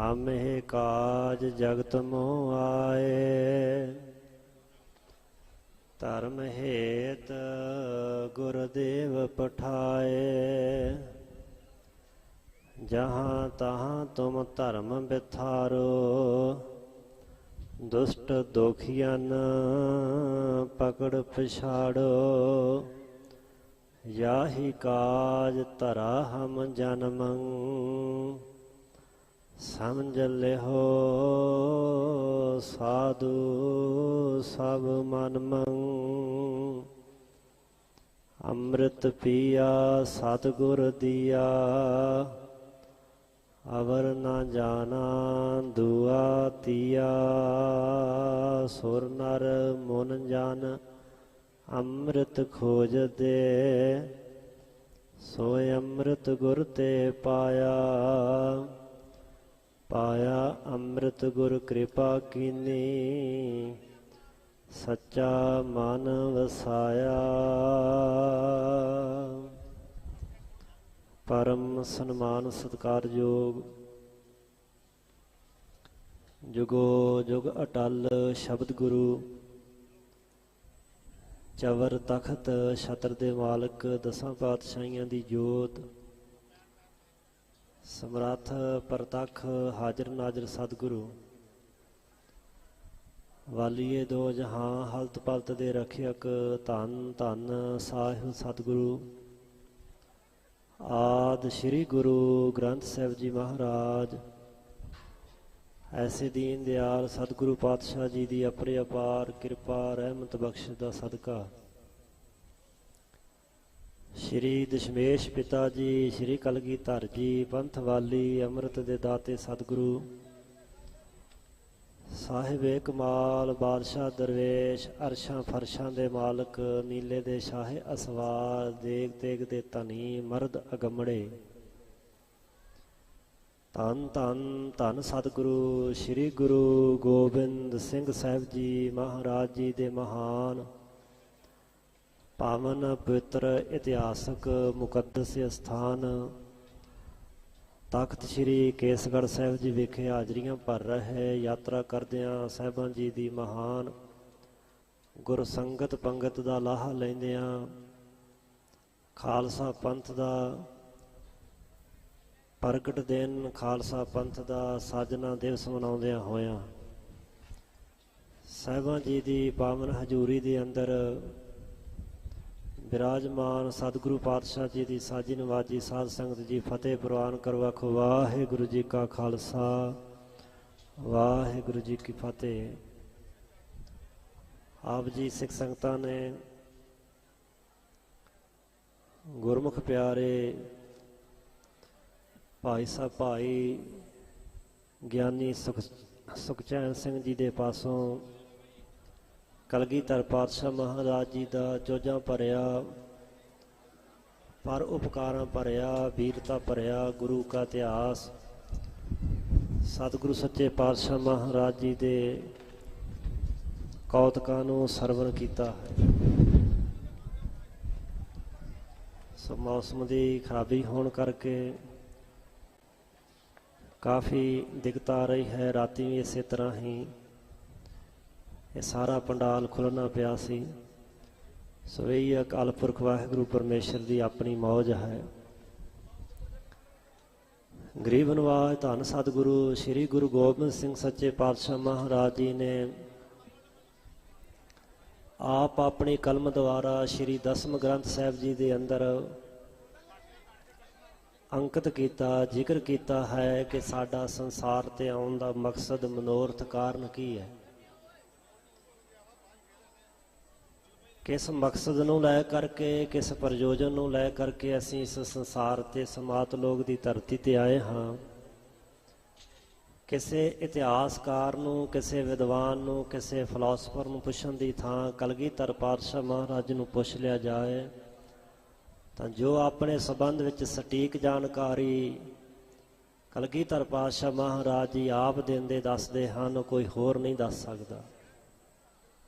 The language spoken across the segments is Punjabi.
ਆਮਹਿ ਕਾਜ ਜਗਤ ਮੋਹ ਆਏ। ਧਰਮ ਹੇਤ ਗੁਰਦੇਵ ਪਠਾਏ। ਜਹਾਂ ਤਹਾਂ ਤੁਮ ਧਰਮ ਬਿਥਾਰੋ। ਦੁਸ਼ਟ ਦੋਖੀਅਨ ਪਕੜ ਪਛਾੜੋ। ਯਾਹੀ ਕਾਜ ਧਰਾ ਹਮ ਜਨਮੰ। ਸਮਝ ਲਿਹੋ ਸਾਧੂ ਸਭ ਮਨ ਮੰਗ। ਅੰਮ੍ਰਿਤ ਪੀਆ ਸਤਿਗੁਰ ਦੀਆ। ਅਵਰ ਨਾ ਜਾਣਾ ਦੁਆ ਤੀਆ। ਸੁਰ ਨਰ ਮਨ ਜਨ ਅੰਮ੍ਰਿਤ ਖੋਜਦੇ। ਸੋਇ ਅੰਮ੍ਰਿਤ ਗੁਰ ਤੇ ਪਾਇਆ। ਪਾਇਆ ਅੰਮ੍ਰਿਤ ਗੁਰ ਕਿਰਪਾ ਕੀਨੀ। ਸੱਚਾ ਮਨ ਵਸਾਇਆ। ਪਰਮ ਸਨਮਾਨ ਸਤਿਕਾਰਯੋਗ ਜੁਗੋ ਜੁਗ ਅਟਲ ਸ਼ਬਦ ਗੁਰੂ। ਚਵਰ ਤਖਤ ਛਤਰ ਦੇ ਮਾਲਕ ਦਸਾਂ ਪਾਤਸ਼ਾਹੀਆਂ ਦੀ ਜੋਤ। ਸਮਰੱਥ ਪ੍ਰਤੱਖ ਹਾਜ਼ਰ ਨਾਜ਼ਰ ਸਤਿਗੁਰੂ। ਵਾਲੀਏ ਦੋ ਜਹਾਂ ਹਲਤ ਪਲਤ ਦੇ ਰਖਿਅਕ। ਧੰਨ ਧੰਨ ਸਾਹਿਬ ਸਤਿਗੁਰੂ ਆਦਿ ਸ੍ਰੀ ਗੁਰੂ ਗ੍ਰੰਥ ਸਾਹਿਬ ਜੀ ਮਹਾਰਾਜ। ਐਸੇ ਦੀਨ ਦਿਆਲ ਸਤਿਗੁਰੂ ਪਾਤਸ਼ਾਹ ਜੀ ਦੀ ਅਪਰੇ ਅਪਾਰ ਕਿਰਪਾ ਰਹਿਮਤ ਬਖਸ਼ ਦਾ ਸਦਕਾ ਸ਼੍ਰੀ ਦਸ਼ਮੇਸ਼ ਪਿਤਾ ਜੀ, ਸ਼੍ਰੀ ਕਲਗੀਧਰ ਜੀ, ਪੰਥ ਵਾਲੀ ਅੰਮ੍ਰਿਤ ਦੇ ਦਾਤੇ ਸਤਿਗੁਰੂ ਸਾਹਿਬੇ ਕਮਾਲ ਬਾਦਸ਼ਾਹ ਦਰਵੇਸ਼, ਅਰਸ਼ਾਂ ਫਰਸ਼ਾਂ ਦੇ ਮਾਲਕ, ਨੀਲੇ ਦੇ ਸ਼ਾਹੇ ਅਸਵਾਰ, ਦੇਗ ਤੇਗ ਦੇ ਧਨੀ ਮਰਦ ਅਗੰਮੜੇ। ਧੰਨ ਧੰਨ ਧੰਨ ਸਤਿਗੁਰੂ ਸ਼੍ਰੀ ਗੁਰੂ ਗੋਬਿੰਦ ਸਿੰਘ ਸਾਹਿਬ ਜੀ ਮਹਾਰਾਜ ਜੀ ਦੇ ਮਹਾਨ ਪਾਵਨ ਪਵਿੱਤਰ ਇਤਿਹਾਸਕ ਮੁਕੱਦਸ ਸਥਾਨ ਤਖਤ ਸ੍ਰੀ ਕੇਸਗੜ੍ਹ ਸਾਹਿਬ ਜੀ ਵਿਖੇ ਹਾਜ਼ਰੀਆਂ ਭਰ ਰਹੇ ਯਾਤਰਾ ਕਰਦਿਆਂ ਸਾਹਿਬਾਂ ਜੀ ਦੀ ਮਹਾਨ ਗੁਰ ਸੰਗਤ ਪੰਗਤ ਦਾ ਲਾਹਾ ਲੈਂਦਿਆਂ ਖਾਲਸਾ ਪੰਥ ਦਾ ਪ੍ਰਗਟ ਦਿਨ, ਖਾਲਸਾ ਪੰਥ ਦਾ ਸਾਜਨਾ ਦਿਵਸ ਮਨਾਉਂਦਿਆਂ ਹੋਇਆਂ ਸਾਹਿਬਾਂ ਜੀ ਦੀ ਪਾਵਨ ਹਜ਼ੂਰੀ ਦੇ ਅੰਦਰ ਬਿਰਾਜਮਾਨ ਸਤਿਗੁਰੂ ਪਾਤਸ਼ਾਹ ਜੀ ਦੀ ਸਾਜੀ ਨਵਾਜੀ ਸਾਧ ਸੰਗਤ ਜੀ ਫਤਿਹ ਪ੍ਰਵਾਨ ਕਰੋ। ਆਖੋ ਵਾਹਿਗੁਰੂ ਜੀ ਕਾ ਖਾਲਸਾ ਵਾਹਿਗੁਰੂ ਜੀ ਕੀ ਫਤਿਹ। ਆਪ ਜੀ ਸਿੱਖ ਸੰਗਤਾਂ ਨੇ ਗੁਰਮੁਖ ਪਿਆਰੇ ਭਾਈ ਸਾਹਿਬ ਭਾਈ ਗਿਆਨੀ ਸੁਖਚੈਨ ਸਿੰਘ ਜੀ ਦੇ ਪਾਸੋਂ ਕਲਗੀਧਰ ਪਾਤਸ਼ਾਹ ਮਹਾਰਾਜ ਜੀ ਦਾ ਜੋਜਾਂ ਭਰਿਆ ਪਰ ਉਪਕਾਰਾਂ ਭਰਿਆ ਵੀਰਤਾ ਭਰਿਆ ਗੁਰੂ ਕਾ ਇਤਿਹਾਸ ਸਤਿਗੁਰੂ ਸੱਚੇ ਪਾਤਸ਼ਾਹ ਮਹਾਰਾਜ ਜੀ ਦੇ ਕੌਤਕਾਂ ਨੂੰ ਸਰਵਣ ਕੀਤਾ ਹੈ। ਸੋ ਮੌਸਮ ਦੀ ਖਰਾਬੀ ਹੋਣ ਕਰਕੇ ਕਾਫੀ ਦਿੱਕਤ ਆ ਰਹੀ ਹੈ। ਰਾਤੀ ਵੀ ਇਸੇ ਤਰ੍ਹਾਂ ਹੀ ਇਹ ਸਾਰਾ ਪੰਡਾਲ ਖੁੱਲ੍ਹਣਾ ਪਿਆ ਸੀ। ਸੋ ਇਹ ਅਕਾਲ ਪੁਰਖ ਵਾਹਿਗੁਰੂ ਪਰਮੇਸ਼ਰ ਦੀ ਆਪਣੀ ਮੌਜ ਹੈ। ਗਰੀਬ ਨਵਾਜ ਧੰਨ ਸਤਿਗੁਰੂ ਸ਼੍ਰੀ ਗੁਰੂ ਗੋਬਿੰਦ ਸਿੰਘ ਸੱਚੇ ਪਾਤਸ਼ਾਹ ਮਹਾਰਾਜ ਜੀ ਨੇ ਆਪ ਆਪਣੀ ਕਲਮ ਦੁਆਰਾ ਸ਼੍ਰੀ ਦਸਮ ਗ੍ਰੰਥ ਸਾਹਿਬ ਜੀ ਦੇ ਅੰਦਰ ਅੰਕਿਤ ਕੀਤਾ, ਜ਼ਿਕਰ ਕੀਤਾ ਹੈ ਕਿ ਸਾਡਾ ਸੰਸਾਰ 'ਤੇ ਆਉਣ ਦਾ ਮਕਸਦ ਮਨੋਰਥ ਕਾਰਨ ਕੀ ਹੈ। ਕਿਸ ਮਕਸਦ ਨੂੰ ਲੈ ਕਰਕੇ, ਕਿਸ ਪ੍ਰਯੋਜਨ ਨੂੰ ਲੈ ਕਰਕੇ ਅਸੀਂ ਇਸ ਸੰਸਾਰ 'ਤੇ ਸਮਾਤ ਲੋਕ ਦੀ ਧਰਤੀ 'ਤੇ ਆਏ ਹਾਂ। ਕਿਸੇ ਇਤਿਹਾਸਕਾਰ ਨੂੰ, ਕਿਸੇ ਵਿਦਵਾਨ ਨੂੰ, ਕਿਸੇ ਫਿਲਾਸਫਰ ਨੂੰ ਪੁੱਛਣ ਦੀ ਥਾਂ ਕਲਗੀਧਰ ਪਾਤਸ਼ਾਹ ਮਹਾਰਾਜ ਨੂੰ ਪੁੱਛ ਲਿਆ ਜਾਏ ਤਾਂ ਜੋ ਆਪਣੇ ਸੰਬੰਧ ਵਿੱਚ ਸਟੀਕ ਜਾਣਕਾਰੀ ਕਲਗੀਧਰ ਪਾਤਸ਼ਾਹ ਮਹਾਰਾਜ ਜੀ ਆਪ ਦਿੰਦੇ ਦੱਸਦੇ ਹਨ, ਕੋਈ ਹੋਰ ਨਹੀਂ ਦੱਸ ਸਕਦਾ।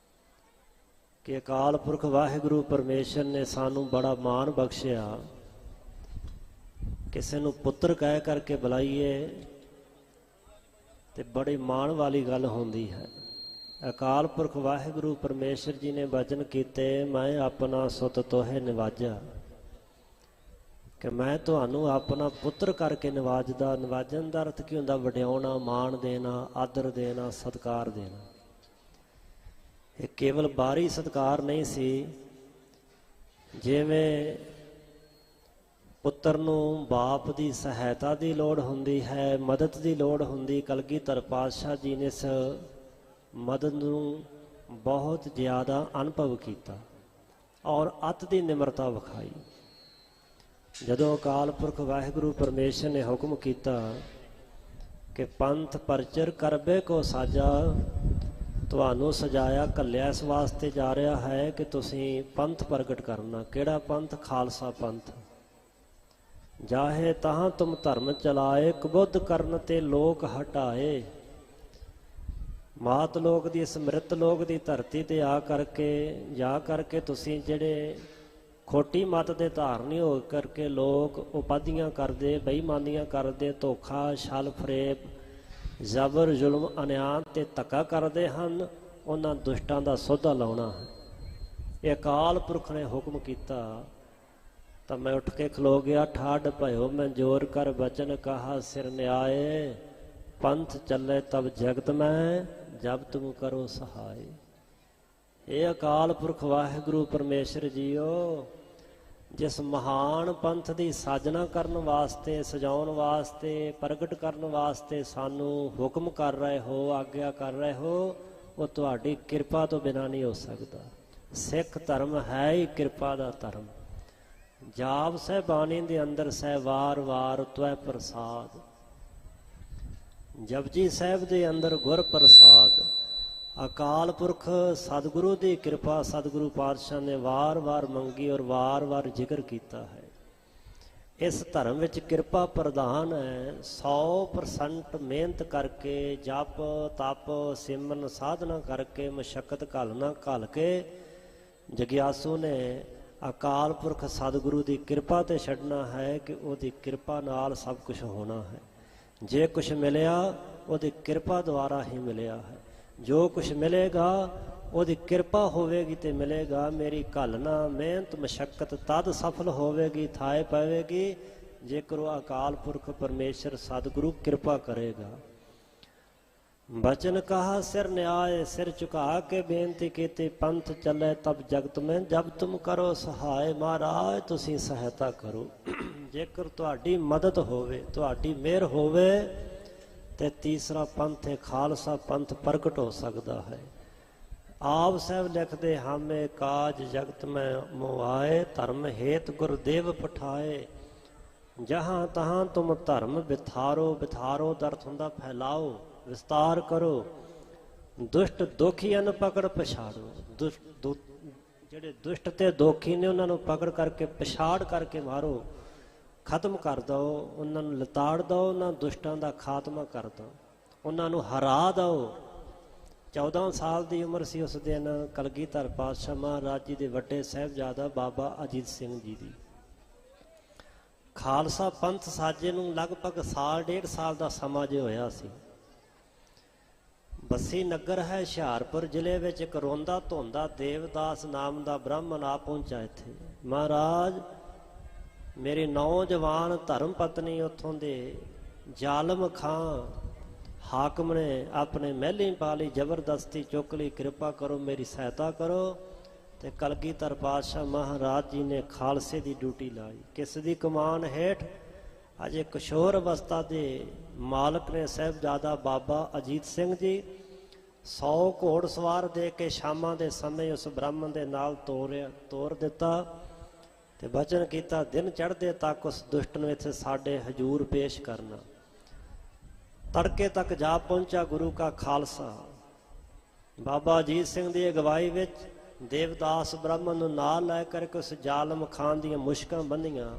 ਕਿ ਅਕਾਲ ਪੁਰਖ ਵਾਹਿਗੁਰੂ ਪਰਮੇਸ਼ਰ ਨੇ ਸਾਨੂੰ ਬੜਾ ਮਾਣ ਬਖਸ਼ਿਆ। ਕਿਸੇ ਨੂੰ ਪੁੱਤਰ ਕਹਿ ਕਰਕੇ ਬੁਲਾਈਏ ਤੇ ਬੜੀ ਮਾਣ ਵਾਲੀ ਗੱਲ ਹੁੰਦੀ ਹੈ। ਅਕਾਲ ਪੁਰਖ ਵਾਹਿਗੁਰੂ ਪਰਮੇਸ਼ਰ ਜੀ ਨੇ ਬਚਨ ਕੀਤੇ, ਮੈਂ ਆਪਣਾ ਸੁਤ ਤੋਹੇ ਨਿਵਾਜਾ, ਕਿ ਮੈਂ ਤੁਹਾਨੂੰ ਆਪਣਾ ਪੁੱਤਰ ਕਰਕੇ ਨਿਵਾਜਦਾ। ਨਿਵਾਜਣ ਦਾ ਅਰਥ ਕੀ ਹੁੰਦਾ? ਵਡਿਆਉਣਾ, ਮਾਣ ਦੇਣਾ, ਆਦਰ ਦੇਣਾ, ਸਤਿਕਾਰ ਦੇਣਾ। ਇਹ ਕੇਵਲ ਬਾਹਰੀ ਸਤਿਕਾਰ ਨਹੀਂ ਸੀ। ਜਿਵੇਂ ਪੁੱਤਰ ਨੂੰ ਬਾਪ ਦੀ ਸਹਾਇਤਾ ਦੀ ਲੋੜ ਹੁੰਦੀ ਹੈ, ਮਦਦ ਦੀ ਲੋੜ ਹੁੰਦੀ, ਕਲਗੀਧਰ ਪਾਤਸ਼ਾਹ ਜੀ ਨੇ ਇਸ ਮਦਦ ਨੂੰ ਬਹੁਤ ਜ਼ਿਆਦਾ ਅਨੁਭਵ ਕੀਤਾ ਔਰ ਅਤ ਦੀ ਨਿਮਰਤਾ ਵਿਖਾਈ। ਜਦੋਂ ਅਕਾਲ ਪੁਰਖ ਵਾਹਿਗੁਰੂ ਪਰਮੇਸ਼ਰ ਨੇ ਹੁਕਮ ਕੀਤਾ ਕਿ ਪੰਥ ਪਰਚਰ ਕਰਬੇ ਕੋ ਸਾਜਾ, ਤੁਹਾਨੂੰ ਸਜਾਇਆ ਘੱਲਿਆ ਇਸ ਵਾਸਤੇ ਜਾ ਰਿਹਾ ਹੈ ਕਿ ਤੁਸੀਂ ਪੰਥ ਪ੍ਰਗਟ ਕਰਨਾ। ਕਿਹੜਾ ਪੰਥ? ਖਾਲਸਾ ਪੰਥ। ਜਾਹੇ ਤਹਾਂ ਤੁਮ ਧਰਮ ਚਲਾਏ, ਕਬੁੱਧ ਕਰਨ ਤੇ ਲੋਕ ਹਟਾਏ। ਮਾਤ ਲੋਕ ਦੀ, ਸਮ੍ਰਿਤ ਲੋਕ ਦੀ ਧਰਤੀ ਤੇ ਆ ਕਰਕੇ ਤੁਸੀਂ ਜਿਹੜੇ ਖੋਟੀ ਮੱਤ ਦੇ ਧਾਰਨੀ ਹੋ ਕਰਕੇ ਲੋਕ ਉਪਾਧੀਆਂ ਕਰਦੇ, ਬੇਈਮਾਨੀਆਂ ਕਰਦੇ, ਧੋਖਾ, ਛਲ ਫਰੇਬ, ਜ਼ਬਰ, ਜ਼ੁਲਮ, ਅਨਿਆਂ ਤੇ ਧੱਕਾ ਕਰਦੇ ਹਨ, ਉਹਨਾਂ ਦੁਸ਼ਟਾਂ ਦਾ ਸੌਦਾ ਲਾਉਣਾ ਹੈ। ਇਹ ਅਕਾਲ ਪੁਰਖ ਨੇ ਹੁਕਮ ਕੀਤਾ ਤਾਂ ਮੈਂ ਉੱਠ ਕੇ ਖਲੋ ਗਿਆ। ਠਾਡ ਭਇਓ ਮੈਂ ਜੋਰ ਕਰ ਬਚਨ ਕਹਾ, ਸਿਰ ਨਿਆਏ ਪੰਥ ਚੱਲੇ ਤਬ ਜਗਤ ਮੈਂ, ਜਬ ਤੁਮ ਕਰੋ ਸਹਾਏ। ਇਹ ਅਕਾਲ ਪੁਰਖ ਵਾਹਿਗੁਰੂ ਪਰਮੇਸ਼ਰ ਜੀਓ, ਜਿਸ ਮਹਾਨ ਪੰਥ ਦੀ ਸਾਜਨਾ ਕਰਨ ਵਾਸਤੇ, ਸਜਾਉਣ ਵਾਸਤੇ, ਪ੍ਰਗਟ ਕਰਨ ਵਾਸਤੇ ਸਾਨੂੰ ਹੁਕਮ ਕਰ ਰਹੇ ਹੋ, ਆਗਿਆ ਕਰ ਰਹੇ ਹੋ, ਉਹ ਤੁਹਾਡੀ ਕਿਰਪਾ ਤੋਂ ਬਿਨਾਂ ਨਹੀਂ ਹੋ ਸਕਦਾ। ਸਿੱਖ ਧਰਮ ਹੈ ਹੀ ਕਿਰਪਾ ਦਾ ਧਰਮ। ਜਾਪ ਸਹਿਬਾਣੀ ਦੇ ਅੰਦਰ ਸਹਿ ਵਾਰ ਵਾਰ ਤਵੈ ਪ੍ਰਸਾਦ, ਜਪਜੀ ਸਾਹਿਬ ਦੇ ਅੰਦਰ ਗੁਰ ਪ੍ਰਸਾਦ। ਅਕਾਲ ਪੁਰਖ ਸਤਿਗੁਰੂ ਦੀ ਕਿਰਪਾ ਸਤਿਗੁਰੂ ਪਾਤਸ਼ਾਹ ਨੇ ਵਾਰ-ਵਾਰ ਮੰਗੀ ਔਰ ਵਾਰ-ਵਾਰ ਜ਼ਿਕਰ ਕੀਤਾ ਹੈ। ਇਸ ਧਰਮ ਵਿੱਚ ਕਿਰਪਾ ਪ੍ਰਧਾਨ ਹੈ। 100% ਮਿਹਨਤ ਕਰਕੇ, ਜਪ ਤਪ ਸਿਮਰਨ ਸਾਧਨਾ ਕਰਕੇ, ਮਸ਼ੱਕਤ ਘੱਲ ਕੇ ਜਗਿਆਸੂ ਨੇ ਅਕਾਲ ਪੁਰਖ ਸਤਿਗੁਰੂ ਦੀ ਕਿਰਪਾ ਤੇ ਛੱਡਣਾ ਹੈ ਕਿ ਉਹਦੀ ਕਿਰਪਾ ਨਾਲ ਸਭ ਕੁਝ ਹੋਣਾ ਹੈ। ਜੇ ਕੁਝ ਮਿਲਿਆ ਉਹਦੀ ਕਿਰਪਾ ਦੁਆਰਾ ਹੀ ਮਿਲਿਆ ਹੈ। ਜੋ ਕੁਝ ਮਿਲੇਗਾ ਉਹਦੀ ਕਿਰਪਾ ਹੋਵੇਗੀ ਤੇ ਮਿਲੇਗਾ। ਮੇਰੀ ਘੱਲਣਾ ਮਿਹਨਤ ਮਸ਼ੱਕਤ ਤਦ ਸਫਲ ਹੋਵੇਗੀ, ਥਾਏ ਪਵੇਗੀ, ਜੇਕਰ ਉਹ ਅਕਾਲ ਪੁਰਖ ਪਰਮੇਸ਼ਰ ਸਤਿਗੁਰੂ ਕਿਰਪਾ ਕਰੇਗਾ। ਬਚਨ ਕਹਾ ਸਿਰ ਨਿਆਏ, ਸਿਰ ਝੁਕਾ ਕੇ ਬੇਨਤੀ ਕੀਤੀ, ਪੰਥ ਚੱਲੇ ਤਬ ਜਗਤ ਮੈਂ, ਜਬ ਤੁਮ ਕਰੋ ਸਹਾਏ। ਮਹਾਰਾਜ ਤੁਸੀਂ ਸਹਾਇਤਾ ਕਰੋ। ਜੇਕਰ ਤੁਹਾਡੀ ਮਦਦ ਹੋਵੇ, ਤੁਹਾਡੀ ਮਿਹਰ ਹੋਵੇ ਤੇ ਤੀਸਰਾ ਪੰਥ ਹੈ ਖਾਲਸਾ ਪੰਥ ਪ੍ਰਗਟ ਹੋ ਸਕਦਾ ਹੈ। ਆਪ ਸਾਹਿਬ ਲਿਖਦੇ, ਹਾਮੇ ਕਾਜ ਜਗਤ ਮੈਂ ਮੁਆਏ, ਧਰਮ ਹੇਤ ਗੁਰਦੇਵ ਪਠਾਏ। ਜਹਾਂ ਤਹਾਂ ਤੁਮ ਧਰਮ ਵਿਥਾਰੋ, ਵਿਥਾਰੋ ਦਾ ਅਰਥ ਹੁੰਦਾ ਫੈਲਾਓ, ਵਿਸਤਾਰ ਕਰੋ। ਦੁਸ਼ਟ ਦੋਖੀਆਂ ਨੂੰ ਪਕੜ ਪਛਾੜੋ। ਜਿਹੜੇ ਦੁਸ਼ਟ ਤੇ ਦੋਖੀ ਨੇ ਉਹਨਾਂ ਨੂੰ ਪਕੜ ਕਰਕੇ ਪਛਾੜ ਕਰਕੇ ਮਾਰੋ, ਖਤਮ ਕਰ ਦਿਓ, ਉਹਨਾਂ ਨੂੰ ਲਿਤਾੜ ਦਿਓ, ਉਹਨਾਂ ਦੁਸ਼ਟਾਂ ਦਾ ਖਾਤਮਾ ਕਰ ਦਿਓ, ਉਹਨਾਂ ਨੂੰ ਹਰਾ ਦਿਓ। 14 ਸਾਲ ਦੀ ਉਮਰ ਸੀ ਉਸ ਦਿਨ ਕਲਗੀਧਰ ਪਾਤਸ਼ਾਹ ਮਹਾਰਾਜ ਜੀ ਦੇ ਵੱਡੇ ਸਾਹਿਬਜ਼ਾਦਾ ਬਾਬਾ ਅਜੀਤ ਸਿੰਘ ਜੀ ਦੀ। ਖਾਲਸਾ ਪੰਥ ਸਾਜੇ ਨੂੰ ਲਗਭਗ ਸਾਲ ਡੇਢ ਸਾਲ ਦਾ ਸਮਾਂ ਜੇ ਹੋਇਆ ਸੀ। ਬੱਸੀ ਨਗਰ ਹੈ ਹੁਸ਼ਿਆਰਪੁਰ ਜ਼ਿਲ੍ਹੇ ਵਿੱਚ, ਇੱਕ ਰੋਂਦਾ ਧੋਂਦਾ ਦੇਵਦਾਸ ਨਾਮ ਦਾ ਬ੍ਰਾਹਮਣ ਆ ਪਹੁੰਚਾ ਇੱਥੇ। ਮਹਾਰਾਜ ਮੇਰੀ ਨੌਜਵਾਨ ਧਰਮ ਪਤਨੀ ਉੱਥੋਂ ਦੇ ਜ਼ਾਲਮ ਖਾਂ ਹਾਕਮ ਨੇ ਆਪਣੇ ਮਹਿਲੀ ਪਾ ਲਈ, ਜ਼ਬਰਦਸਤੀ ਚੁੱਕ ਲਈ, ਕਿਰਪਾ ਕਰੋ ਮੇਰੀ ਸਹਾਇਤਾ ਕਰੋ। ਤੇ ਕਲਗੀਧਰ ਪਾਤਸ਼ਾਹ ਮਹਾਰਾਜ ਜੀ ਨੇ ਖਾਲਸੇ ਦੀ ਡਿਊਟੀ ਲਾਈ। ਕਿਸ ਦੀ ਕਮਾਨ ਹੇਠ? ਅਜੇ ਕਿਸ਼ੋਰ ਅਵਸਥਾ ਦੇ ਮਾਲਕ ਨੇ ਸਾਹਿਬਜ਼ਾਦਾ ਬਾਬਾ ਅਜੀਤ ਸਿੰਘ ਜੀ 100 ਘੋੜ ਸਵਾਰ ਦੇ ਕੇ ਸ਼ਾਮਾਂ ਦੇ ਸਮੇਂ ਉਸ ਬ੍ਰਾਹਮਣ ਦੇ ਨਾਲ ਤੋਰ ਦਿੱਤਾ ਤੇ ਬਚਨ ਕੀਤਾ, ਦਿਨ ਚੜ੍ਹਦੇ ਤੱਕ ਉਸ ਦੁਸ਼ਟ ਨੂੰ ਇੱਥੇ ਸਾਡੇ ਹਜ਼ੂਰ ਪੇਸ਼ ਕਰਨਾ। ਤੜਕੇ ਤੱਕ ਜਾ ਪਹੁੰਚਾ ਗੁਰੂ ਕਾ ਖਾਲਸਾ। ਬਾਬਾ ਅਜੀਤ ਸਿੰਘ ਦੀ ਅਗਵਾਈ ਵਿੱਚ ਦੇਵਦਾਸ ਬ੍ਰਾਹਮਣ ਨੂੰ ਨਾਲ ਲੈ ਕਰਕੇ ਉਸ ਜ਼ਾਲਮ ਖਾਨ ਦੀਆਂ ਮੁਸ਼ਕਾਂ ਬੰਨੀਆਂ।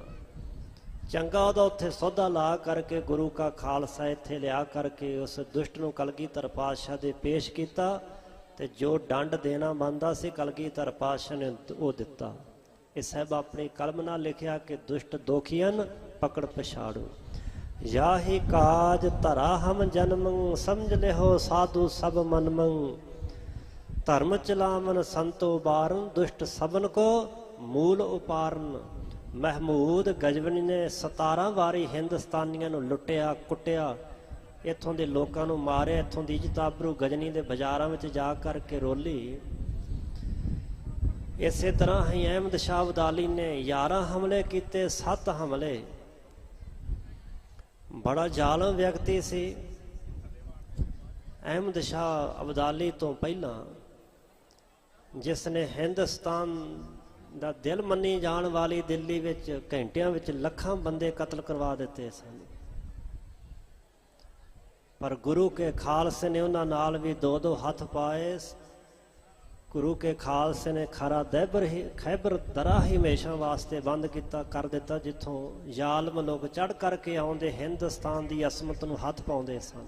ਚੰਗਾ ਉਹਦਾ ਉੱਥੇ ਸੌਦਾ ਲਾ ਕਰਕੇ ਗੁਰੂ ਕਾ ਖਾਲਸਾ ਇੱਥੇ ਲਿਆ ਕਰਕੇ ਉਸ ਦੁਸ਼ਟ ਨੂੰ ਕਲਗੀਧਰ ਪਾਤਸ਼ਾਹ ਦੇ ਪੇਸ਼ ਕੀਤਾ ਤੇ ਜੋ ਦੰਡ ਦੇਣਾ ਬਣਦਾ ਸੀ ਕਲਗੀਧਰ ਪਾਤਸ਼ਾਹ ਨੇ ਉਹ ਦਿੱਤਾ। ਇਹ ਸਾਹਿਬ ਆਪਣੀ ਕਲਮ ਨਾਲ ਲਿਖਿਆ ਕਿ ਦੁਸ਼ਟ ਦੋਖੀਆਂ ਪਕੜ ਪਛਾੜੋ। याही काज धरा हम जन्मं, समझ लेहो साधु सब मनमं। धर्म चलावन संतो बारन, दुष्ट सबन को मूल उपारन। महमूद गजबनी ने 17 ਵਾਰੀ ਹਿੰਦੁਸਤਾਨੀਆਂ ਨੂੰ ਲੁੱਟਿਆ ਕੁੱਟਿਆ, ਇੱਥੋਂ ਦੇ ਲੋਕਾਂ ਨੂੰ ਮਾਰਿਆ, ਇੱਥੋਂ ਦੀ ਇੱਜ਼ਤ ਆਬਰੂ ਗਜਨੀ ਦੇ ਬਾਜ਼ਾਰਾਂ ਵਿੱਚ ਜਾ ਕਰਕੇ ਰੋਲੀ। ਇਸੇ ਤਰ੍ਹਾਂ ਹੀ ਅਹਿਮਦ ਸ਼ਾਹ ਅਬਦਾਲੀ ਨੇ 11 ਹਮਲੇ ਕੀਤੇ, 7 ਹਮਲੇ। ਬੜਾ ਜ਼ਾਲਮ ਵਿਅਕਤੀ ਸੀ ਅਹਿਮਦ ਸ਼ਾਹ ਅਬਦਾਲੀ ਤੋਂ ਪਹਿਲਾਂ, ਜਿਸ ਨੇ ਹਿੰਦੁਸਤਾਨ ਦਾ ਦਿਲ ਮੰਨੀ ਜਾਣ ਵਾਲੀ ਦਿੱਲੀ ਵਿੱਚ ਘੰਟਿਆਂ ਵਿੱਚ ਲੱਖਾਂ ਬੰਦੇ ਕਤਲ ਕਰਵਾ ਦਿੱਤੇ ਸਨ। ਪਰ ਗੁਰੂ ਕੇ ਖਾਲਸੇ ਨੇ ਉਹਨਾਂ ਨਾਲ ਵੀ 2-2 ਹੱਥ ਪਾਏ। ਗੁਰੂ ਕੇ ਖਾਲਸੇ ਨੇ ਖੈਬਰ ਦਰਾ ਹੀ ਹਮੇਸ਼ਾ ਵਾਸਤੇ ਬੰਦ ਕੀਤਾ ਕਰ ਦਿੱਤਾ, ਜਿੱਥੋਂ ਜ਼ਾਲਮ ਲੋਕ ਚੜ੍ਹ ਕਰਕੇ ਆਉਂਦੇ ਹਿੰਦੁਸਤਾਨ ਦੀ ਅਸਮਤ ਨੂੰ ਹੱਥ ਪਾਉਂਦੇ ਸਨ।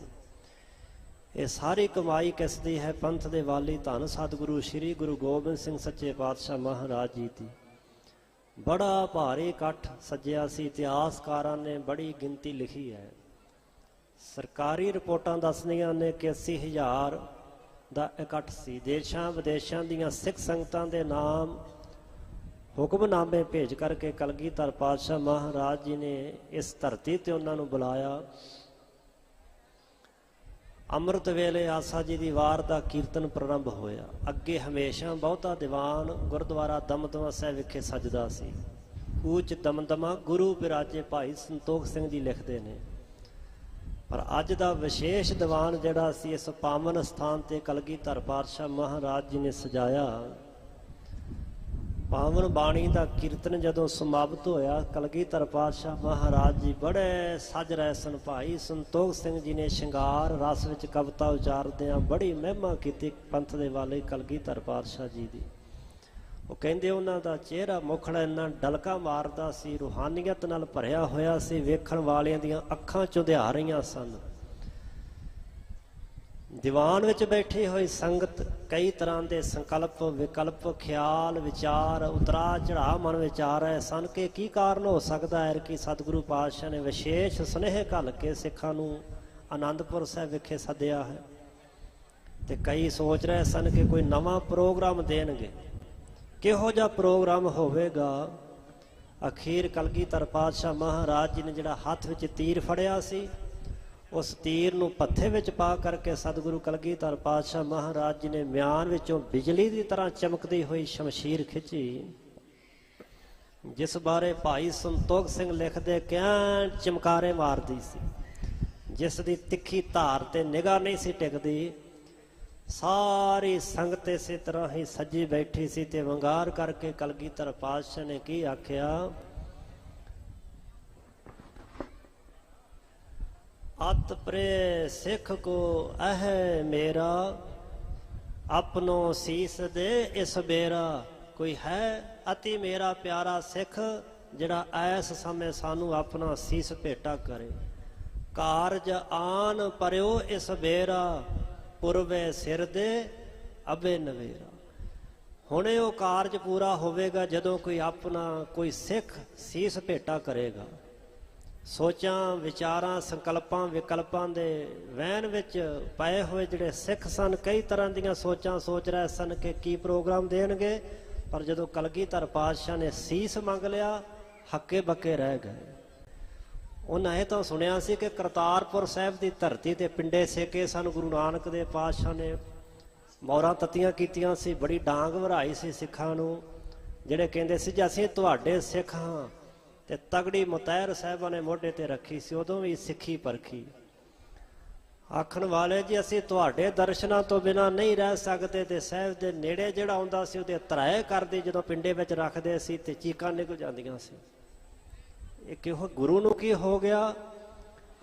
ਇਹ ਸਾਰੀ ਕਮਾਈ ਕਿਸ ਦੀ ਹੈ? ਪੰਥ ਦੇ ਵਾਲੀ ਧੰਨ ਸਤਿਗੁਰੂ ਸ੍ਰੀ ਗੁਰੂ ਗੋਬਿੰਦ ਸਿੰਘ ਸੱਚੇ ਪਾਤਸ਼ਾਹ ਮਹਾਰਾਜ ਜੀ ਦੀ। ਬੜਾ ਭਾਰੀ ਇਕੱਠ ਸੱਜਿਆ ਸੀ। ਇਤਿਹਾਸਕਾਰਾਂ ਨੇ ਬੜੀ ਗਿਣਤੀ ਲਿਖੀ ਹੈ। ਸਰਕਾਰੀ ਰਿਪੋਰਟਾਂ ਦੱਸਦੀਆਂ ਨੇ ਕਿ 80,000 ਦਾ ਇਕੱਠ ਸੀ। ਦੇਸ਼ਾਂ ਵਿਦੇਸ਼ਾਂ ਦੀਆਂ ਸਿੱਖ ਸੰਗਤਾਂ ਦੇ ਨਾਮ ਹੁਕਮਨਾਮੇ ਭੇਜ ਕਰਕੇ ਕਲਗੀਧਰ ਪਾਤਸ਼ਾਹ ਮਹਾਰਾਜ ਜੀ ਨੇ ਇਸ ਧਰਤੀ ਤੇ ਉਹਨਾਂ ਨੂੰ ਬੁਲਾਇਆ। ਅੰਮ੍ਰਿਤ ਵੇਲੇ ਆਸਾ ਜੀ ਦੀ ਵਾਰ ਦਾ ਕੀਰਤਨ ਪ੍ਰਾਰੰਭ ਹੋਇਆ। ਅੱਗੇ ਹਮੇਸ਼ਾ ਬਹੁਤਾ ਦੀਵਾਨ ਗੁਰਦੁਆਰਾ ਦਮਦਮਾ ਸਾਹਿਬ ਵਿਖੇ ਸਜਦਾ ਸੀ। ਊਚ ਦਮਦਮਾ ਗੁਰੂ ਬਿਰਾਜੇ ਭਾਈ ਸੰਤੋਖ ਸਿੰਘ ਜੀ ਲਿਖਦੇ ਨੇ। ਪਰ ਅੱਜ ਦਾ ਵਿਸ਼ੇਸ਼ ਦੀਵਾਨ ਜਿਹੜਾ ਸੀ ਇਸ ਪਾਵਨ ਸਥਾਨ ਤੇ ਕਲਗੀਧਰ ਪਾਤਸ਼ਾਹ ਮਹਾਰਾਜ ਜੀ ਨੇ ਸਜਾਇਆ। ਪਾਵਨ ਬਾਣੀ ਦਾ ਕੀਰਤਨ ਜਦੋਂ ਸਮਾਪਤ ਹੋਇਆ, ਕਲਗੀਧਰ ਪਾਤਸ਼ਾਹ ਮਹਾਰਾਜ ਜੀ ਬੜੇ ਸਜ ਰਹੇ ਸਨ। ਭਾਈ ਸੰਤੋਖ ਸਿੰਘ ਜੀ ਨੇ ਸ਼ਿੰਗਾਰ ਰਸ ਵਿੱਚ ਕਵਿਤਾ ਉਚਾਰਦਿਆਂ ਬੜੀ ਮਹਿਮਾ ਕੀਤੀ ਪੰਥ ਦੇ ਵਾਲੇ ਕਲਗੀਧਰ ਪਾਤਸ਼ਾਹ ਜੀ ਦੀ। ਉਹ ਕਹਿੰਦੇ ਉਹਨਾਂ ਦਾ ਚਿਹਰਾ ਮੁਖੜਾ ਇੰਨਾ ਡਲਕਾ ਮਾਰਦਾ ਸੀ, ਰੂਹਾਨੀਅਤ ਨਾਲ ਭਰਿਆ ਹੋਇਆ ਸੀ, ਵੇਖਣ ਵਾਲਿਆਂ ਦੀਆਂ ਅੱਖਾਂ ਚੁੰਧਿਆ ਰਹੀਆਂ ਸਨ। ਦੀਵਾਨ ਵਿੱਚ ਬੈਠੀ ਹੋਈ ਸੰਗਤ ਕਈ ਤਰ੍ਹਾਂ ਦੇ ਸੰਕਲਪ ਵਿਕਲਪ ਖਿਆਲ ਵਿਚਾਰ ਉਤਰਾ ਚੜ੍ਹਾ ਮਨ ਵਿਚਾਰ ਰਹੇ ਸਨ ਕਿ ਕੀ ਕਾਰਨ ਹੋ ਸਕਦਾ ਹੈ ਕਿ ਸਤਿਗੁਰੂ ਪਾਤਸ਼ਾਹ ਨੇ ਵਿਸ਼ੇਸ਼ ਸੁਨੇਹੇ ਘੱਲ ਕੇ ਸਿੱਖਾਂ ਨੂੰ ਆਨੰਦਪੁਰ ਸਾਹਿਬ ਵਿਖੇ ਸੱਦਿਆ ਹੈ। ਤੇ ਕਈ ਸੋਚ ਰਹੇ ਸਨ ਕਿ ਕੋਈ ਨਵਾਂ ਪ੍ਰੋਗਰਾਮ ਦੇਣਗੇ। ਕਿਹੋ ਜਿਹਾ ਪ੍ਰੋਗਰਾਮ ਹੋਵੇਗਾ? ਅਖੀਰ ਕਲਗੀਧਰ ਪਾਤਸ਼ਾਹ ਮਹਾਰਾਜ ਜੀ ਨੇ ਜਿਹੜਾ ਹੱਥ ਵਿੱਚ ਤੀਰ ਫੜਿਆ ਸੀ, ਉਸ ਤੀਰ ਨੂੰ ਪੱਥੇ ਵਿੱਚ ਪਾ ਕਰਕੇ ਸਤਿਗੁਰੂ ਕਲਗੀਧਰ ਪਾਤਸ਼ਾਹ ਮਹਾਰਾਜ ਜੀ ਨੇ ਮਿਆਨ ਵਿੱਚੋਂ ਬਿਜਲੀ ਦੀ ਤਰ੍ਹਾਂ ਚਮਕਦੀ ਹੋਈ ਸ਼ਮਸ਼ੀਰ ਖਿੱਚੀ, ਜਿਸ ਬਾਰੇ ਭਾਈ ਸੰਤੋਖ ਸਿੰਘ ਲਿਖਦੇ ਕਿਆਂ ਚਮਕਾਰੇ ਮਾਰਦੀ ਸੀ, ਜਿਸ ਦੀ ਤਿੱਖੀ ਧਾਰ ਤੇ ਨਿਗਾਹ ਨਹੀਂ ਸੀ ਟਿਕਦੀ। ਸਾਰੀ ਸੰਗਤ ਇਸੇ ਤਰ੍ਹਾਂ ਹੀ ਸੱਜੀ ਬੈਠੀ ਸੀ ਤੇ ਵੰਗਾਰ ਕਰਕੇ ਕਲਗੀਧਰ ਪਾਤਸ਼ਾਹ ਨੇ ਕੀ ਆਖਿਆ? अत प्रे सिख को अह मेरा, अपनो सीस दे इस बेरा। कोई है अति मेरा प्यारा सिख जिहड़ा ऐस समय सानू अपना सीस भेटा करे। कारज आन परियो इस बेरा, पुरवे सिर दे अबे नवेरा। हुणे वो कारज पूरा होवेगा जदों कोई अपना कोई सिख सीस भेटा करेगा। ਸੋਚਾਂ ਵਿਚਾਰਾਂ ਸੰਕਲਪਾਂ ਵਿਕਲਪਾਂ ਦੇ ਵਹਿਣ ਵਿੱਚ ਪਏ ਹੋਏ ਜਿਹੜੇ ਸਿੱਖ ਸਨ, ਕਈ ਤਰ੍ਹਾਂ ਦੀਆਂ ਸੋਚਾਂ ਸੋਚ ਰਹੇ ਸਨ ਕਿ ਕੀ ਪ੍ਰੋਗਰਾਮ ਦੇਣਗੇ। ਪਰ ਜਦੋਂ ਕਲਗੀਧਰ ਪਾਤਸ਼ਾਹ ਨੇ ਸੀਸ ਮੰਗ ਲਿਆ, ਹੱਕੇ ਬੱਕੇ ਰਹਿ ਗਏ। ਉਹਨਾਂ ਇਹ ਤਾਂ ਸੁਣਿਆ ਸੀ ਕਿ ਕਰਤਾਰਪੁਰ ਸਾਹਿਬ ਦੀ ਧਰਤੀ ਤੇ ਪਿੰਡੇ ਸੇਕੇ ਸਨ। ਗੁਰੂ ਨਾਨਕ ਦੇਵ ਪਾਤਸ਼ਾਹ ਨੇ ਮੌਰਾਂ ਤੱਤੀਆਂ ਕੀਤੀਆਂ ਸੀ, ਬੜੀ ਡਾਂਗ ਵਰਾਈ ਸੀ ਸਿੱਖਾਂ ਨੂੰ, ਜਿਹੜੇ ਕਹਿੰਦੇ ਸੀ ਜੇ ਅਸੀਂ ਤੁਹਾਡੇ ਸਿੱਖ ਹਾਂ। ਤੇ ਤਗੜੀ ਮੁਤਹਿਰ ਸਾਹਿਬਾਂ ਨੇ ਮੋਢੇ ਤੇ ਰੱਖੀ ਸੀ, ਉਦੋਂ ਵੀ ਸਿੱਖੀ ਪਰਖੀ। ਆਖਣ ਵਾਲੇ ਜੀ ਅਸੀਂ ਤੁਹਾਡੇ ਦਰਸ਼ਨਾਂ ਤੋਂ ਬਿਨਾਂ ਨਹੀਂ ਰਹਿ ਸਕਦੇ। ਤੇ ਸਾਹਿਬ ਦੇ ਨੇੜੇ ਜਿਹੜਾ ਆਉਂਦਾ ਸੀ ਉਹਦੇ ਤਰਾਏ ਕਰਦੀ ਜਦੋਂ ਪਿੰਡੇ ਵਿੱਚ ਰੱਖਦੇ ਸੀ ਤੇ ਚੀਕਾਂ ਨਿਕਲ ਜਾਂਦੀਆਂ ਸੀ। ਇਹ ਕਿਹੋ ਗੁਰੂ ਨੂੰ ਕੀ ਹੋ ਗਿਆ?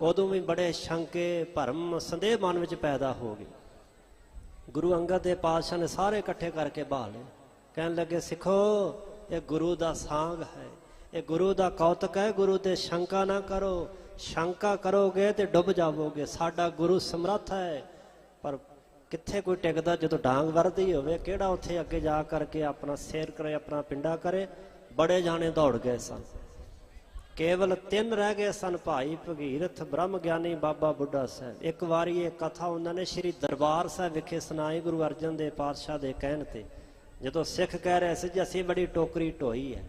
ਉਦੋਂ ਵੀ ਬੜੇ ਸ਼ੰਕੇ ਭਰਮ ਸੰਦੇਹ ਮਨ ਵਿੱਚ ਪੈਦਾ ਹੋ ਗਏ। ਗੁਰੂ ਅੰਗਦ ਦੇ ਪਾਤਸ਼ਾਹ ਨੇ ਸਾਰੇ ਇਕੱਠੇ ਕਰਕੇ ਬਾਹ ਲਏ। ਕਹਿਣ ਲੱਗੇ ਸਿੱਖੋ, ਇਹ ਗੁਰੂ ਦਾ ਸਾਂਗ ਹੈ, ਇਹ ਗੁਰੂ ਦਾ ਕੌਤਕ ਹੈ। ਗੁਰੂ ਤੇ ਸ਼ੰਕਾ ਨਾ ਕਰੋ, ਸ਼ੰਕਾ ਕਰੋਗੇ ਤੇ ਡੁੱਬ ਜਾਵੋਗੇ। ਸਾਡਾ ਗੁਰੂ ਸਮਰੱਥ ਹੈ, ਪਰ ਕਿੱਥੇ ਕੋਈ ਟਿਕਦਾ ਜਦੋਂ ਡਾਂਗ ਵਰਦੀ ਹੋਵੇ। ਕਿਹੜਾ ਉੱਥੇ ਅੱਗੇ ਜਾ ਕਰਕੇ ਆਪਣਾ ਸੇਰ ਕਰੇ, ਆਪਣਾ ਪਿੰਡਾ ਕਰੇ। ਬੜੇ ਜਾਣੇ ਦੌੜ ਗਏ ਸਨ। ਕੇਵਲ 3 ਰਹਿ ਗਏ ਸਨ, ਭਾਈ ਭਗੀਰਥ, ਬ੍ਰਹਮ ਗਿਆਨੀ, ਬਾਬਾ ਬੁੱਢਾ ਸਾਹਿਬ। ਇੱਕ ਵਾਰੀ ਇਹ ਕਥਾ ਉਹਨਾਂ ਨੇ ਸ੍ਰੀ ਦਰਬਾਰ ਸਾਹਿਬ ਵਿਖੇ ਸੁਣਾਈ ਗੁਰੂ ਅਰਜਨ ਦੇਵ ਪਾਤਸ਼ਾਹ ਦੇ ਕਹਿਣ ਤੇ। ਜਦੋਂ ਸਿੱਖ ਕਹਿ ਰਹੇ ਸੀ ਜੀ ਅਸੀਂ ਬੜੀ ਟੋਕਰੀ ਢੋਈ ਹੈ,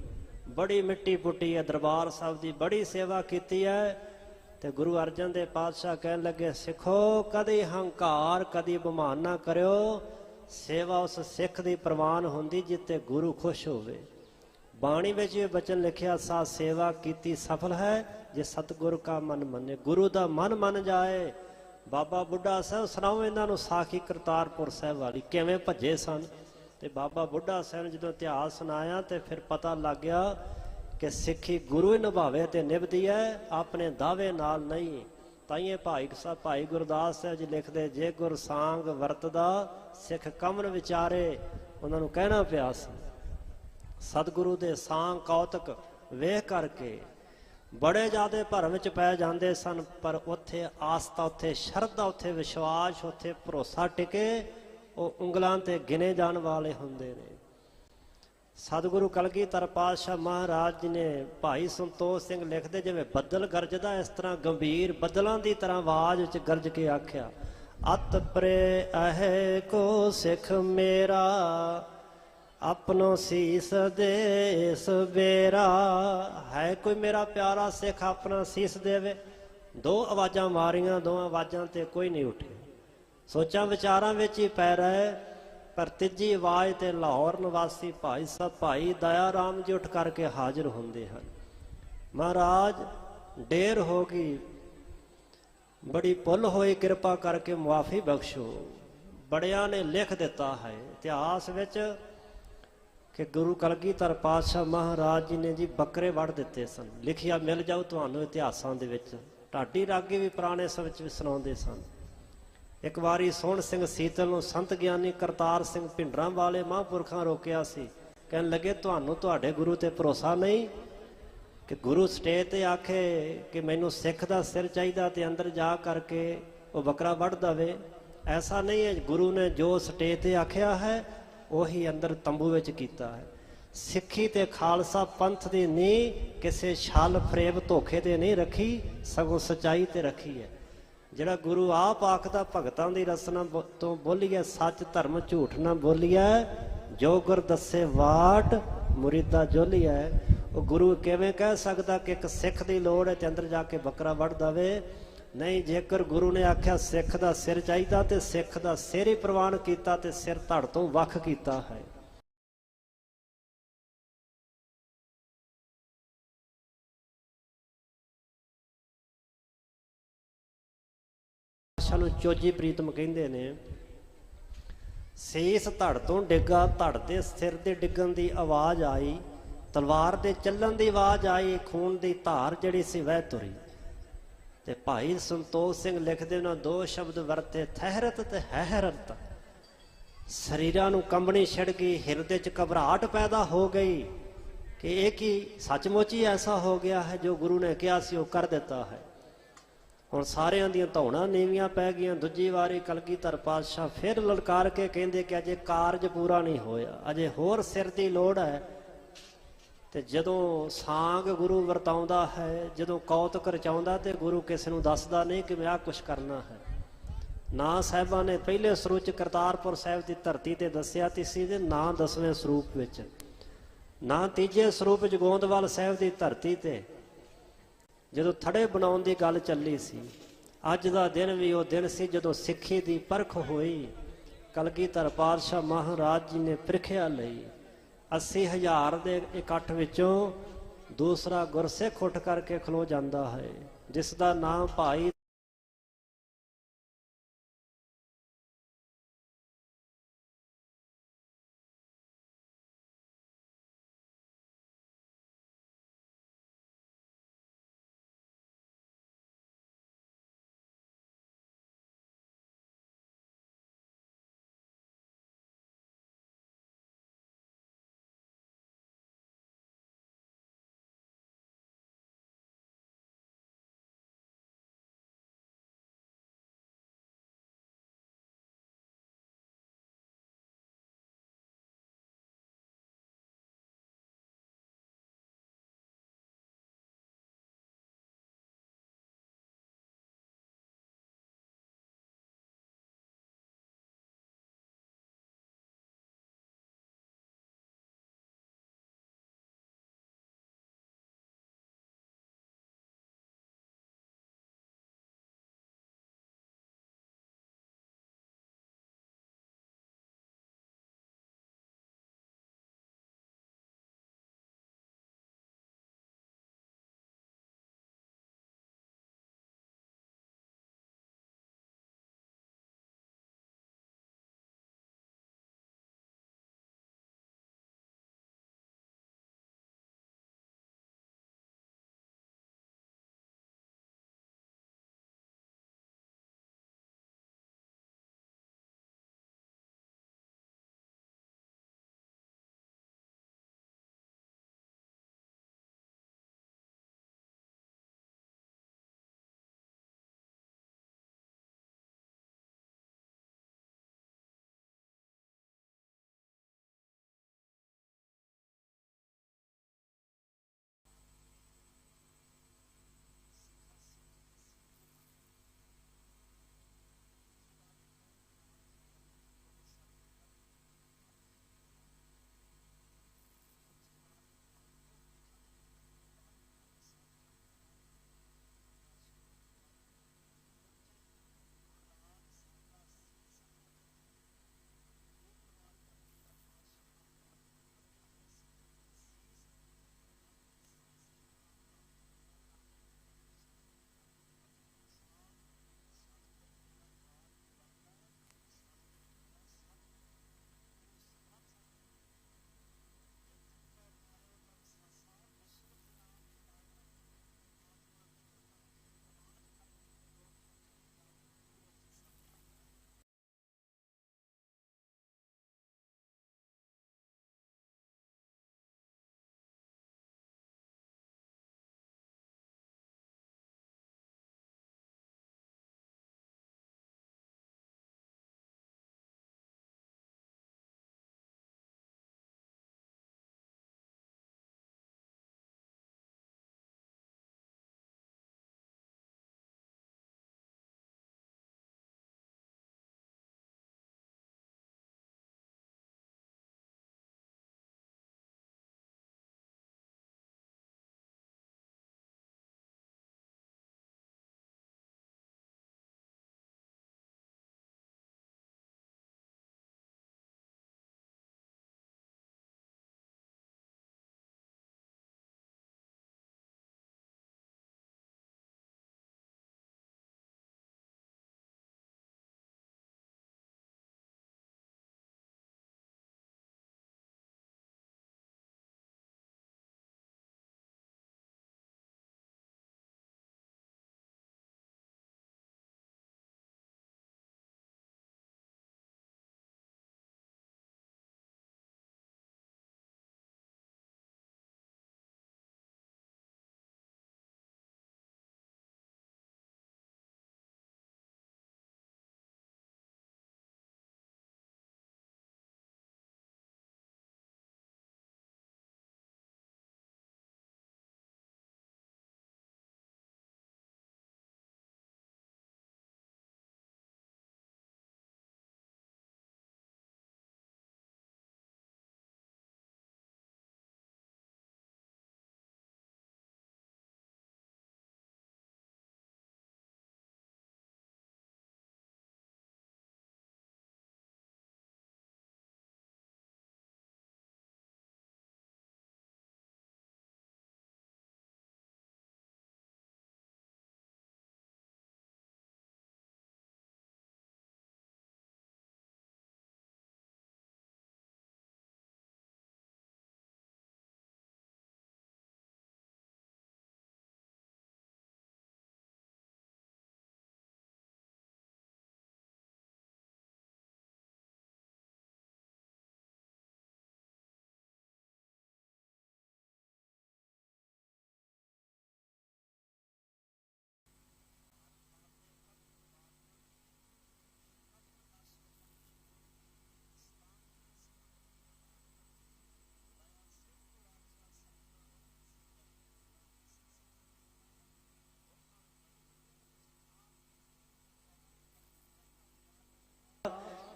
ਬੜੀ ਮਿੱਟੀ ਪੁੱਟੀ ਹੈ, ਦਰਬਾਰ ਸਾਹਿਬ ਦੀ ਬੜੀ ਸੇਵਾ ਕੀਤੀ ਹੈ, ਤੇ ਗੁਰੂ ਅਰਜਨ ਦੇਵ ਪਾਤਸ਼ਾਹ ਕਹਿਣ ਲੱਗੇ, ਸਿੱਖੋ ਕਦੀ ਹੰਕਾਰ ਕਦੀ ਬਮਾਨ ਨਾ ਕਰਿਓ, ਸੇਵਾ ਉਸ ਸਿੱਖ ਦੀ ਪ੍ਰਵਾਨ ਹੁੰਦੀ ਜਿੱਤੇ ਗੁਰੂ ਖੁਸ਼ ਹੋਵੇ। ਬਾਣੀ ਵਿੱਚ ਇਹ ਬਚਨ ਲਿਖਿਆ, ਸਾ ਸੇਵਾ ਕੀਤੀ ਸਫਲ ਹੈ ਜੇ ਸਤਿਗੁਰ ਕਾ ਮਨ ਮੰਨੇ। ਗੁਰੂ ਦਾ ਮਨ ਮੰਨ ਜਾਏ। ਬਾਬਾ ਬੁੱਢਾ ਸਾਹਿਬ ਸੁਣਾਓ ਇਹਨਾਂ ਨੂੰ ਸਾਖੀ ਕਰਤਾਰਪੁਰ ਸਾਹਿਬ ਵਾਲੀ, ਕਿਵੇਂ ਭੱਜੇ ਸਨ। ਤੇ ਬਾਬਾ ਬੁੱਢਾ ਸਾਹਿਬ ਨੇ ਜਦੋਂ ਇਤਿਹਾਸ ਸੁਣਾਇਆ ਤੇ ਫਿਰ ਪਤਾ ਲੱਗ ਗਿਆ ਕਿ ਸਿੱਖੀ ਗੁਰੂ ਹੀ ਨਿਭਾਵੇ ਤੇ ਨਿਭਦੀ ਹੈ, ਆਪਣੇ ਦਾਅਵੇ ਨਾਲ ਨਹੀਂ। ਤਾਈਏ ਭਾਈ ਗੁਰਦਾਸ ਸਾਹਿਬ ਜੀ ਲਿਖਦੇ, ਜੇ ਗੁਰ ਸਾਂਗ ਵਰਤਦਾ ਸਿੱਖ ਕਮਨ ਵਿਚਾਰੇ। ਉਹਨਾਂ ਨੂੰ ਕਹਿਣਾ ਪਿਆ ਸੀ ਸਤਿਗੁਰੂ ਦੇ ਸਾਂਗ ਕੌਤਕ ਵੇਖ ਕਰਕੇ ਬੜੇ ਜ਼ਿਆਦੇ ਭਰਮ ਵਿੱਚ ਪੈ ਜਾਂਦੇ ਸਨ, ਪਰ ਉੱਥੇ ਆਸਥਾ, ਉੱਥੇ ਸ਼ਰਧਾ, ਉੱਥੇ ਵਿਸ਼ਵਾਸ, ਉੱਥੇ ਭਰੋਸਾ ਟਿਕੇ, ਉਹ ਉਂਗਲਾਂ ਤੇ ਗਿਣੇ ਜਾਣ ਵਾਲੇ ਹੁੰਦੇ ਨੇ। ਸਤਿਗੁਰੂ ਕਲਗੀਧਰ ਪਾਤਸ਼ਾਹ ਮਹਾਰਾਜ ਜੀ ਨੇ, ਭਾਈ ਸੰਤੋਖ ਸਿੰਘ ਲਿਖਦੇ, ਜਿਵੇਂ ਬੱਦਲ ਗਰਜਦਾ ਇਸ ਤਰ੍ਹਾਂ ਗੰਭੀਰ ਬੱਦਲਾਂ ਦੀ ਤਰ੍ਹਾਂ ਆਵਾਜ਼ ਵਿੱਚ ਗਰਜ ਕੇ ਆਖਿਆ, ਅਤ ਪ੍ਰੇ ਅਹੈ ਕੋ ਸਿੱਖ ਮੇਰਾ, ਆਪਣੋ ਸੀਸ ਦੇਸ ਬੇਰਾ। ਹੈ ਕੋਈ ਮੇਰਾ ਪਿਆਰਾ ਸਿੱਖ ਆਪਣਾ ਸੀਸ ਦੇਵੇ। 2 ਆਵਾਜ਼ਾਂ ਮਾਰੀਆਂ, 2 ਆਵਾਜ਼ਾਂ ਤੇ ਕੋਈ ਨਹੀਂ ਉੱਠਿਆ। ਸੋਚਾਂ ਵਿਚਾਰਾਂ ਵਿੱਚ ਹੀ ਪੈ ਰਹੇ, ਪਰ ਤੀਜੀ ਆਵਾਜ਼ ਤੇ ਲਾਹੌਰ ਨਿਵਾਸੀ ਭਾਈ ਸਾਹਿਬ ਭਾਈ ਦਇਆ ਰਾਮ ਜੀ ਉੱਠ ਕਰਕੇ ਹਾਜ਼ਰ ਹੁੰਦੇ ਹਨ। ਮਹਾਰਾਜ ਢੇਰ ਹੋ ਗਈ, ਬੜੀ ਭੁੱਲ ਹੋਈ, ਕਿਰਪਾ ਕਰਕੇ ਮੁਆਫੀ ਬਖਸ਼ੋ। ਬੜਿਆਂ ਨੇ ਲਿਖ ਦਿੱਤਾ ਹੈ ਇਤਿਹਾਸ ਵਿੱਚ ਕਿ ਗੁਰੂ ਕਲਗੀਧਰ ਪਾਤਸ਼ਾਹ ਮਹਾਰਾਜ ਜੀ ਨੇ ਜੀ ਬੱਕਰੇ ਵੱਢ ਦਿੱਤੇ ਸਨ। ਲਿਖਿਆ ਮਿਲ ਜਾਊ ਤੁਹਾਨੂੰ ਇਤਿਹਾਸਾਂ ਦੇ ਵਿੱਚ। ਢਾਡੀ ਰਾਗੀ ਵੀ ਪੁਰਾਣੇ ਸਮੇਂ ਵਿੱਚ ਸੁਣਾਉਂਦੇ ਸਨ। ਇੱਕ ਵਾਰੀ ਸੋਹਣ ਸਿੰਘ ਸੀਤਲ ਨੂੰ ਸੰਤ ਗਿਆਨੀ ਕਰਤਾਰ ਸਿੰਘ ਭਿੰਡਰਾਂ ਵਾਲੇ ਮਹਾਂਪੁਰਖਾਂ ਰੋਕਿਆ ਸੀ। ਕਹਿਣ ਲੱਗੇ, ਤੁਹਾਨੂੰ ਤੁਹਾਡੇ ਗੁਰੂ ਤੇ ਭਰੋਸਾ ਨਹੀਂ ਕਿ ਗੁਰੂ ਸਟੇਜ ਤੇ ਆਖੇ ਕਿ ਮੈਨੂੰ ਸਿੱਖ ਦਾ ਸਿਰ ਚਾਹੀਦਾ ਤੇ ਅੰਦਰ ਜਾ ਕਰਕੇ ਉਹ ਬੱਕਰਾ ਵੱਢ ਦਵੇ। ਐਸਾ ਨਹੀਂ ਹੈ, ਗੁਰੂ ਨੇ ਜੋ ਸਟੇਜ ਤੇ ਆਖਿਆ ਹੈ ਉਹੀ ਅੰਦਰ ਤੰਬੂ ਵਿੱਚ ਕੀਤਾ ਹੈ। ਸਿੱਖੀ ਤੇ ਖਾਲਸਾ ਪੰਥ ਦੀ ਨੀਂਹ ਕਿਸੇ ਛਲ ਫਰੇਬ ਧੋਖੇ ਤੇ ਨਹੀਂ ਰੱਖੀ, ਸਗੋਂ ਸੱਚਾਈ ਤੇ ਰੱਖੀ ਹੈ। ਜਿਹੜਾ ਗੁਰੂ ਆਪ ਆਖਦਾ, ਭਗਤਾਂ ਦੀ ਰਸਨਾ ਤੋਂ ਬੋਲੀਏ ਸੱਚ ਧਰਮ ਝੂਠ ਨਾ ਬੋਲੀਏ, ਜੋ ਗੁਰ ਦੱਸੇ ਵਾਟ ਮੁਰੀਦਾ ਜੋਲੀਏ। ਉਹ ਗੁਰੂ ਕਿਵੇਂ ਕਹਿ ਸਕਦਾ ਕਿ ਇੱਕ ਸਿੱਖ ਦੀ ਲੋੜ ਹੈ ਤੇ ਅੰਦਰ ਜਾ ਕੇ ਬੱਕਰਾ ਵੱਢ ਦਵੇ? ਨਹੀਂ, ਜੇਕਰ ਗੁਰੂ ਨੇ ਆਖਿਆ ਸਿੱਖ ਦਾ ਸਿਰ ਚਾਹੀਦਾ ਤੇ ਸਿੱਖ ਦਾ ਸਿਰ ਹੀ ਪ੍ਰਵਾਨ ਕੀਤਾ ਤੇ ਸਿਰ ਧੜ ਤੋਂ ਵੱਖ ਕੀਤਾ ਹੈ। ਨੂੰ ਚੋਜੀ ਪ੍ਰੀਤਮ ਕਹਿੰਦੇ ਨੇ, ਸੀਸ ਧੜ ਤੋਂ ਡਿੱਗਾ, ਧੜ ਦੇ ਸਿਰ ਦੇ ਡਿੱਗਣ ਦੀ ਆਵਾਜ਼ ਆਈ, ਤਲਵਾਰ ਦੇ ਚੱਲਣ ਦੀ ਆਵਾਜ਼ ਆਈ, ਖੂਨ ਦੀ ਧਾਰ ਜਿਹੜੀ ਸੀ ਵਹਿ ਤੁਰੀ। ਤੇ ਭਾਈ ਸੰਤੋਖ ਸਿੰਘ ਲਿਖਦੇ ਉਹਨਾਂ 2 ਸ਼ਬਦ ਵਰਤੇ, ਥਹਿਰਤ ਤੇ ਹੈਹਰਤ। ਸਰੀਰਾਂ ਨੂੰ ਕੰਬਣੀ ਛਿੜ ਗਈ, ਹਿਰਦੇ 'ਚ ਘਬਰਾਹਟ ਪੈਦਾ ਹੋ ਗਈ ਕਿ ਇਹ ਕੀ ਸੱਚਮੁੱਚ ਹੀ ਐਸਾ ਹੋ ਗਿਆ ਹੈ, ਜੋ ਗੁਰੂ ਨੇ ਕਿਹਾ ਸੀ ਉਹ ਕਰ ਦਿੱਤਾ ਹੈ। ਹੁਣ ਸਾਰਿਆਂ ਦੀਆਂ ਧੌਣਾਂ ਨੀਵੀਆਂ ਪੈ ਗਈਆਂ। ਦੂਜੀ ਵਾਰੀ ਕਲਗੀਧਰ ਪਾਤਸ਼ਾਹ ਫਿਰ ਲਲਕਾਰ ਕੇ ਕਹਿੰਦੇ ਕਿ ਅਜੇ ਕਾਰਜ ਪੂਰਾ ਨਹੀਂ ਹੋਇਆ, ਅਜੇ ਹੋਰ ਸਿਰ ਦੀ ਲੋੜ ਹੈ। ਤੇ ਜਦੋਂ ਸਾਂਗ ਗੁਰੂ ਵਰਤਾਉਂਦਾ ਹੈ, ਜਦੋਂ ਕੌਤਕ ਰਚਾਉਂਦਾ, ਤੇ ਗੁਰੂ ਕਿਸੇ ਨੂੰ ਦੱਸਦਾ ਨਹੀਂ ਕਿ ਮੈਂ ਆਹ ਕੁਛ ਕਰਨਾ ਹੈ। ਨਾਂ ਸਾਹਿਬਾਂ ਨੇ ਪਹਿਲੇ ਸਰੂਪ 'ਚ ਕਰਤਾਰਪੁਰ ਸਾਹਿਬ ਦੀ ਧਰਤੀ ਤੇ ਦੱਸਿਆ ਸੀ, ਤੇ ਨਾਂ 10ਵੇਂ ਸਰੂਪ ਵਿੱਚ, ਨਾਂ ਤੀਜੇ ਸਰੂਪ ਵਿੱਚ ਗੋਂਦਵਾਲ ਸਾਹਿਬ ਦੀ ਧਰਤੀ ਤੇ ਜਦੋਂ ਥੜੇ ਬਣਾਉਣ ਦੀ ਗੱਲ ਚੱਲੀ ਸੀ। ਅੱਜ ਦਾ ਦਿਨ ਵੀ ਉਹ ਦਿਨ ਸੀ ਜਦੋਂ ਸਿੱਖੀ ਦੀ ਪਰਖ ਹੋਈ। ਕਲਗੀਧਰ ਪਾਤਸ਼ਾਹ ਮਹਾਰਾਜ ਜੀ ਨੇ ਪ੍ਰੀਖਿਆ ਲਈ। 80,000 ਦੇ ਇਕੱਠ ਵਿੱਚੋਂ ਦੂਸਰਾ ਗੁਰਸਿੱਖ ਉੱਠ ਕਰਕੇ ਖਲੋ ਜਾਂਦਾ ਹੈ, ਜਿਸ ਦਾ ਨਾਮ ਭਾਈ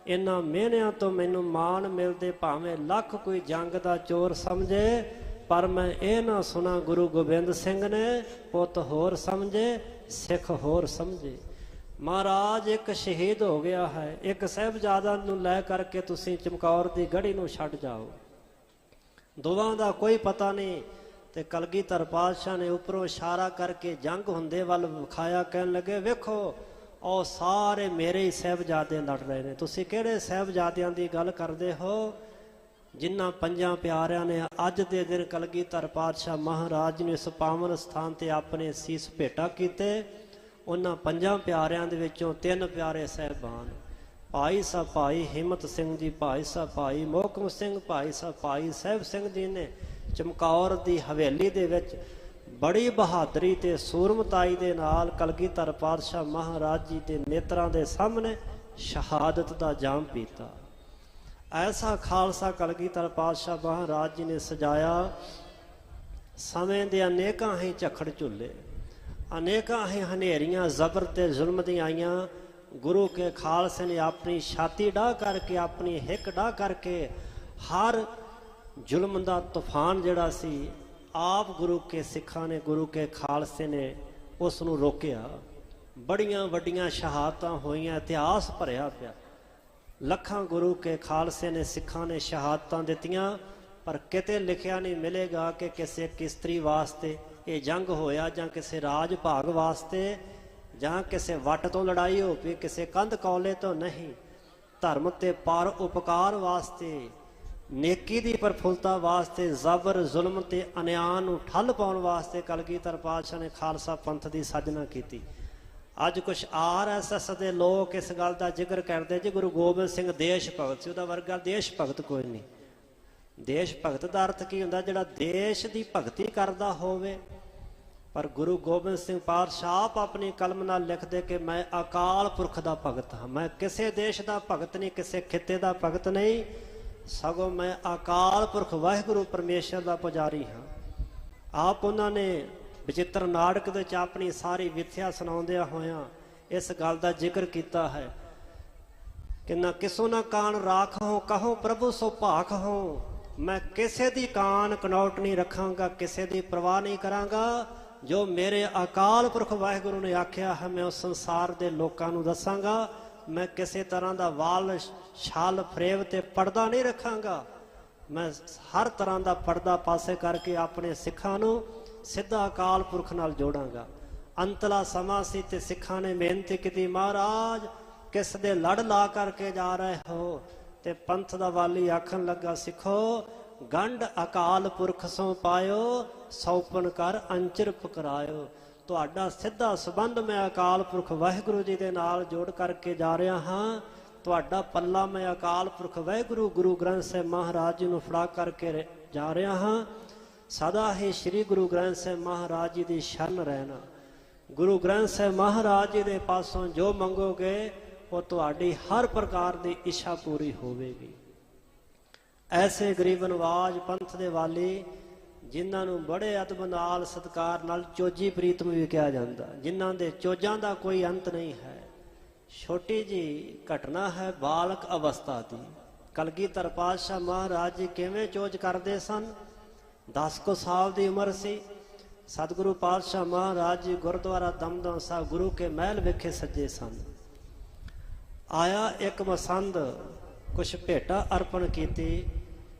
इन्हां मिहनिਆਂ ਤੋਂ ਮੈਨੂੰ ਮਾਣ ਮਿਲਦੇ, ਭਾਵੇਂ ਲੱਖ ਕੋਈ ਜੰਗ ਦਾ ਚੋਰ ਸਮਝੇ, ਪਰ ਮੈਂ ਇਹ ਨਾ ਸੁਣਾ ਗੁਰੂ ਗੋਬਿੰਦ ਸਿੰਘ ਨੇ ਪੁੱਤ ਹੋਰ ਸਮਝੇ, ਸਿੱਖ ਹੋਰ ਸਮਝੇ। ਮਹਾਰਾਜ ਇੱਕ ਸ਼ਹੀਦ ਹੋ ਗਿਆ ਹੈ, ਇੱਕ ਸਾਹਿਬਜ਼ਾਦਾ ਨੂੰ ਲੈ ਕਰਕੇ ਤੁਸੀਂ ਚਮਕੌਰ ਦੀ ਗੜੀ ਨੂੰ ਛੱਡ ਜਾਓ, ਦੋਵਾਂ ਦਾ ਕੋਈ ਪਤਾ ਨਹੀਂ। ਤੇ ਕਲਗੀਧਰ ਪਾਤਸ਼ਾਹ ਨੇ ਉੱਪਰੋਂ ਇਸ਼ਾਰਾ ਕਰਕੇ ਜੰਗ ਹੁੰਦੇ ਵੱਲ ਵਿਖਾਇਆ, ਕਹਿਣ ਲੱਗੇ ਵੇਖੋ ਉਹ ਸਾਰੇ ਮੇਰੇ ਹੀ ਸਾਹਿਬਜ਼ਾਦੇ ਲੜ ਰਹੇ ਨੇ, ਤੁਸੀਂ ਕਿਹੜੇ ਸਾਹਿਬਜ਼ਾਦਿਆਂ ਦੀ ਗੱਲ ਕਰਦੇ ਹੋ? ਜਿਨ੍ਹਾਂ ਪੰਜਾਂ ਪਿਆਰਿਆਂ ਨੇ ਅੱਜ ਦੇ ਦਿਨ ਕਲਗੀਧਰ ਪਾਤਸ਼ਾਹ ਮਹਾਰਾਜ ਨੂੰ ਇਸ ਪਾਵਨ ਸਥਾਨ ਤੇ ਆਪਣੇ ਸੀਸ ਭੇਟਾ ਕੀਤੇ, ਉਹਨਾਂ ਪੰਜਾਂ ਪਿਆਰਿਆਂ ਦੇ ਵਿੱਚੋਂ ਤਿੰਨ ਪਿਆਰੇ ਸਾਹਿਬਾਨ, ਭਾਈ ਸਾਹਿਬ ਭਾਈ ਹਿੰਮਤ ਸਿੰਘ ਜੀ, ਭਾਈ ਸਾਹਿਬ ਭਾਈ ਮੋਹਕਮ ਸਿੰਘ, ਭਾਈ ਸਾਹਿਬ ਭਾਈ ਸਾਹਿਬ ਸਿੰਘ ਜੀ ਨੇ ਚਮਕੌਰ ਦੀ ਹਵੇਲੀ ਦੇ ਵਿੱਚ ਬੜੀ ਬਹਾਦਰੀ ਤੇ ਸੂਰਮਤਾਈ ਦੇ ਨਾਲ ਕਲਗੀਧਰ ਪਾਤਸ਼ਾਹ ਮਹਾਰਾਜ ਜੀ ਦੇ ਨੇਤਰਾਂ ਦੇ ਸਾਹਮਣੇ ਸ਼ਹਾਦਤ ਦਾ ਜਾਮ ਪੀਤਾ। ਐਸਾ ਖਾਲਸਾ ਕਲਗੀਧਰ ਪਾਤਸ਼ਾਹ ਮਹਾਰਾਜ ਜੀ ਨੇ ਸਜਾਇਆ। ਸਮੇਂ ਦੇ ਅਨੇਕਾਂ ਹੀ ਝੱਖੜ ਝੁੱਲੇ, ਅਨੇਕਾਂ ਹੀ ਹਨੇਰੀਆਂ ਜ਼ਬਰ ਤੇ ਜ਼ੁਲਮ ਦੀਆਂ ਆਈਆਂ। ਗੁਰੂ ਕੇ ਖਾਲਸੇ ਨੇ ਆਪਣੀ ਛਾਤੀ ਡਾਹ ਕਰਕੇ, ਆਪਣੀ ਹਿੱਕ ਡਾਹ ਕਰਕੇ ਹਰ ਜ਼ੁਲਮ ਦਾ ਤੂਫਾਨ ਜਿਹੜਾ ਸੀ ਆਪ ਗੁਰੂ ਕੇ ਸਿੱਖਾਂ ਨੇ, ਗੁਰੂ ਕੇ ਖਾਲਸੇ ਨੇ ਉਸ ਨੂੰ ਰੋਕਿਆ। ਬੜੀਆਂ ਵੱਡੀਆਂ ਸ਼ਹਾਦਤਾਂ ਹੋਈਆਂ, ਇਤਿਹਾਸ ਭਰਿਆ ਪਿਆ। ਲੱਖਾਂ ਗੁਰੂ ਕੇ ਖਾਲਸੇ ਨੇ, ਸਿੱਖਾਂ ਨੇ ਸ਼ਹਾਦਤਾਂ ਦਿੱਤੀਆਂ, ਪਰ ਕਿਤੇ ਲਿਖਿਆ ਨਹੀਂ ਮਿਲੇਗਾ ਕਿ ਕਿਸੇ ਕਿਸਤਰੀ ਵਾਸਤੇ ਇਹ ਜੰਗ ਹੋਇਆ, ਜਾਂ ਕਿਸੇ ਰਾਜ ਭਾਗ ਵਾਸਤੇ, ਜਾਂ ਕਿਸੇ ਵੱਟ ਤੋਂ ਲੜਾਈ ਹੋ ਪਈ, ਕਿਸੇ ਕੰਧ ਕੌਲੇ ਤੋਂ ਨਹੀਂ। ਧਰਮ ਤੇ ਪਰ ਉਪਕਾਰ ਵਾਸਤੇ, ਨੇਕੀ ਦੀ ਪ੍ਰਫੁੱਲਤਾ ਵਾਸਤੇ, ਜ਼ਬਰ ਜ਼ੁਲਮ ਤੇ ਅਨਿਆਂ ਨੂੰ ਠੱਲ ਪਾਉਣ ਵਾਸਤੇ ਕਲਗੀਧਰ ਪਾਤਸ਼ਾਹ ਨੇ ਖਾਲਸਾ ਪੰਥ ਦੀ ਸਾਜਨਾ ਕੀਤੀ। ਅੱਜ ਕੁਛ RSS ਦੇ ਲੋਕ ਇਸ ਗੱਲ ਦਾ ਜ਼ਿਕਰ ਕਰਦੇ ਜੀ ਗੁਰੂ ਗੋਬਿੰਦ ਸਿੰਘ ਦੇਸ਼ ਭਗਤ ਸੀ, ਉਹਦਾ ਵਰਗਾ ਦੇਸ਼ ਭਗਤ ਕੋਈ ਨਹੀਂ। ਦੇਸ਼ ਭਗਤ ਦਾ ਅਰਥ ਕੀ ਹੁੰਦਾ? ਜਿਹੜਾ ਦੇਸ਼ ਦੀ ਭਗਤੀ ਕਰਦਾ ਹੋਵੇ। ਪਰ ਗੁਰੂ ਗੋਬਿੰਦ ਸਿੰਘ ਪਾਤਸ਼ਾਹ ਆਪ ਆਪਣੀ ਕਲਮ ਨਾਲ ਲਿਖਦੇ ਕਿ ਮੈਂ ਅਕਾਲ ਪੁਰਖ ਦਾ ਭਗਤ ਹਾਂ, ਮੈਂ ਕਿਸੇ ਦੇਸ਼ ਦਾ ਭਗਤ ਨਹੀਂ, ਕਿਸੇ ਖਿੱਤੇ ਦਾ ਭਗਤ ਨਹੀਂ, ਸਗੋਂ ਮੈਂ ਅਕਾਲ ਪੁਰਖ ਵਾਹਿਗੁਰੂ ਪਰਮੇਸ਼ਰ ਦਾ ਪੁਜਾਰੀ ਹਾਂ। ਆਪ ਉਹਨਾਂ ਨੇ ਵਿਚਿੱਤਰ ਨਾਟਕ ਦੇ ਵਿੱਚ ਆਪਣੀ ਸਾਰੀ ਵਿਥਿਆ ਸੁਣਾਉਂਦਿਆਂ ਹੋਇਆਂ ਇਸ ਗੱਲ ਦਾ ਜ਼ਿਕਰ ਕੀਤਾ ਹੈ ਕਿ ਨਾ ਕਿਸੋ ਨਾ ਕਾਨ ਰਾਖੋ, ਕਹੋ ਪ੍ਰਭੂ ਸੋ ਭਾਖ ਹੋ। ਮੈਂ ਕਿਸੇ ਦੀ ਕਾਨ ਕਨੌਟ ਨਹੀਂ ਰੱਖਾਂਗਾ, ਕਿਸੇ ਦੀ ਪਰਵਾਹ ਨਹੀਂ ਕਰਾਂਗਾ। ਜੋ ਮੇਰੇ ਅਕਾਲ ਪੁਰਖ ਵਾਹਿਗੁਰੂ ਨੇ ਆਖਿਆ ਹੈ ਮੈਂ ਉਸ ਸੰਸਾਰ ਦੇ ਲੋਕਾਂ ਨੂੰ ਦੱਸਾਂਗਾ। ਮੈਂ ਕਿਸੇ ਤਰ੍ਹਾਂ ਦਾ ਵਾਲ ਛਾਲ ਫਰੇਬ ਤੇ ਪਰਦਾ ਨਹੀਂ ਰੱਖਾਂਗਾ। ਮੈਂ ਹਰ ਤਰ੍ਹਾਂ ਦਾ ਪਰਦਾ ਪਾਸੇ ਕਰਕੇ ਆਪਣੇ ਸਿੱਖਾਂ ਨੂੰ ਸਿੱਧਾ ਅਕਾਲ ਪੁਰਖ ਨਾਲ ਜੋੜਾਂਗਾ। ਅੰਤਲਾ ਸਮਾਂ ਸੀ ਤੇ ਸਿੱਖਾਂ ਨੇ ਬੇਨਤੀ ਕੀਤੀ, ਮਹਾਰਾਜ ਕਿਸ ਦੇ ਲੜ ਲਾ ਕਰਕੇ ਜਾ ਰਹੇ ਹੋ? ਤੇ ਪੰਥ ਦਾ ਵਾਲੀ ਆਖਣ ਲੱਗਾ, ਸਿੱਖੋ ਗੰਢ ਅਕਾਲ ਪੁਰਖ ਸੋ ਪਾਇਓ, ਸੌਪਨ ਕਰ ਅੰਚਰ ਫਕਰਾਇਓ। ਤੁਹਾਡਾ ਸਿੱਧਾ ਸੰਬੰਧ ਮੈਂ ਅਕਾਲ ਪੁਰਖ ਵਾਹਿਗੁਰੂ ਜੀ ਦੇ ਨਾਲ ਜੋੜ ਕਰਕੇ ਜਾ ਰਿਹਾ ਹਾਂ। ਤੁਹਾਡਾ ਪੱਲਾ ਮੈਂ ਅਕਾਲ ਪੁਰਖ ਵਾਹਿਗੁਰੂ ਗੁਰੂ ਗ੍ਰੰਥ ਸਾਹਿਬ ਮਹਾਰਾਜ ਜੀ ਨੂੰ ਫੜਾ ਕਰਕੇ ਜਾ ਰਿਹਾ ਹਾਂ। ਸਦਾ ਹੀ ਸ੍ਰੀ ਗੁਰੂ ਗ੍ਰੰਥ ਸਾਹਿਬ ਮਹਾਰਾਜ ਜੀ ਦੀ ਸ਼ਰਨ ਰਹਿਣਾ। ਗੁਰੂ ਗ੍ਰੰਥ ਸਾਹਿਬ ਮਹਾਰਾਜ ਜੀ ਦੇ ਪਾਸੋਂ ਜੋ ਮੰਗੋਗੇ ਉਹ ਤੁਹਾਡੀ ਹਰ ਪ੍ਰਕਾਰ ਦੀ ਇੱਛਾ ਪੂਰੀ ਹੋਵੇਗੀ। ਐਸੇ ਗਰੀਬ ਨਵਾਜ ਪੰਥ ਦੇ ਵਾਲੀ, ਜਿਨ੍ਹਾਂ ਨੂੰ ਬੜੇ ਅਦਬ ਨਾਲ ਸਤਿਕਾਰ ਨਾਲ ਚੋਜੀ ਪ੍ਰੀਤਮ ਵੀ ਕਿਹਾ ਜਾਂਦਾ, ਜਿਨ੍ਹਾਂ ਦੇ ਚੋਜਾਂ ਦਾ ਕੋਈ ਅੰਤ ਨਹੀਂ ਹੈ। ਛੋਟੀ ਜੀ ਘਟਨਾ ਹੈ ਬਾਲਕ ਅਵਸਥਾ ਦੀ। ਕਲਗੀਧਰ ਪਾਤਸ਼ਾਹ ਮਹਾਰਾਜ ਜੀ ਕਿਵੇਂ ਚੋਜ ਕਰਦੇ ਸਨ? 10 ਕੁ ਸਾਲ ਦੀ ਉਮਰ ਸੀ। ਸਤਿਗੁਰੂ ਪਾਤਸ਼ਾਹ ਮਹਾਰਾਜ ਜੀ ਗੁਰਦੁਆਰਾ ਦਮਦਮਾ ਸਾਹਿਬ ਗੁਰੂ ਕੇ ਮਹਿਲ ਵਿਖੇ ਸੱਜੇ ਸਨ। ਆਇਆ ਇੱਕ ਮਸੰਦ, ਕੁਛ ਭੇਟਾ ਅਰਪਣ ਕੀਤੀ।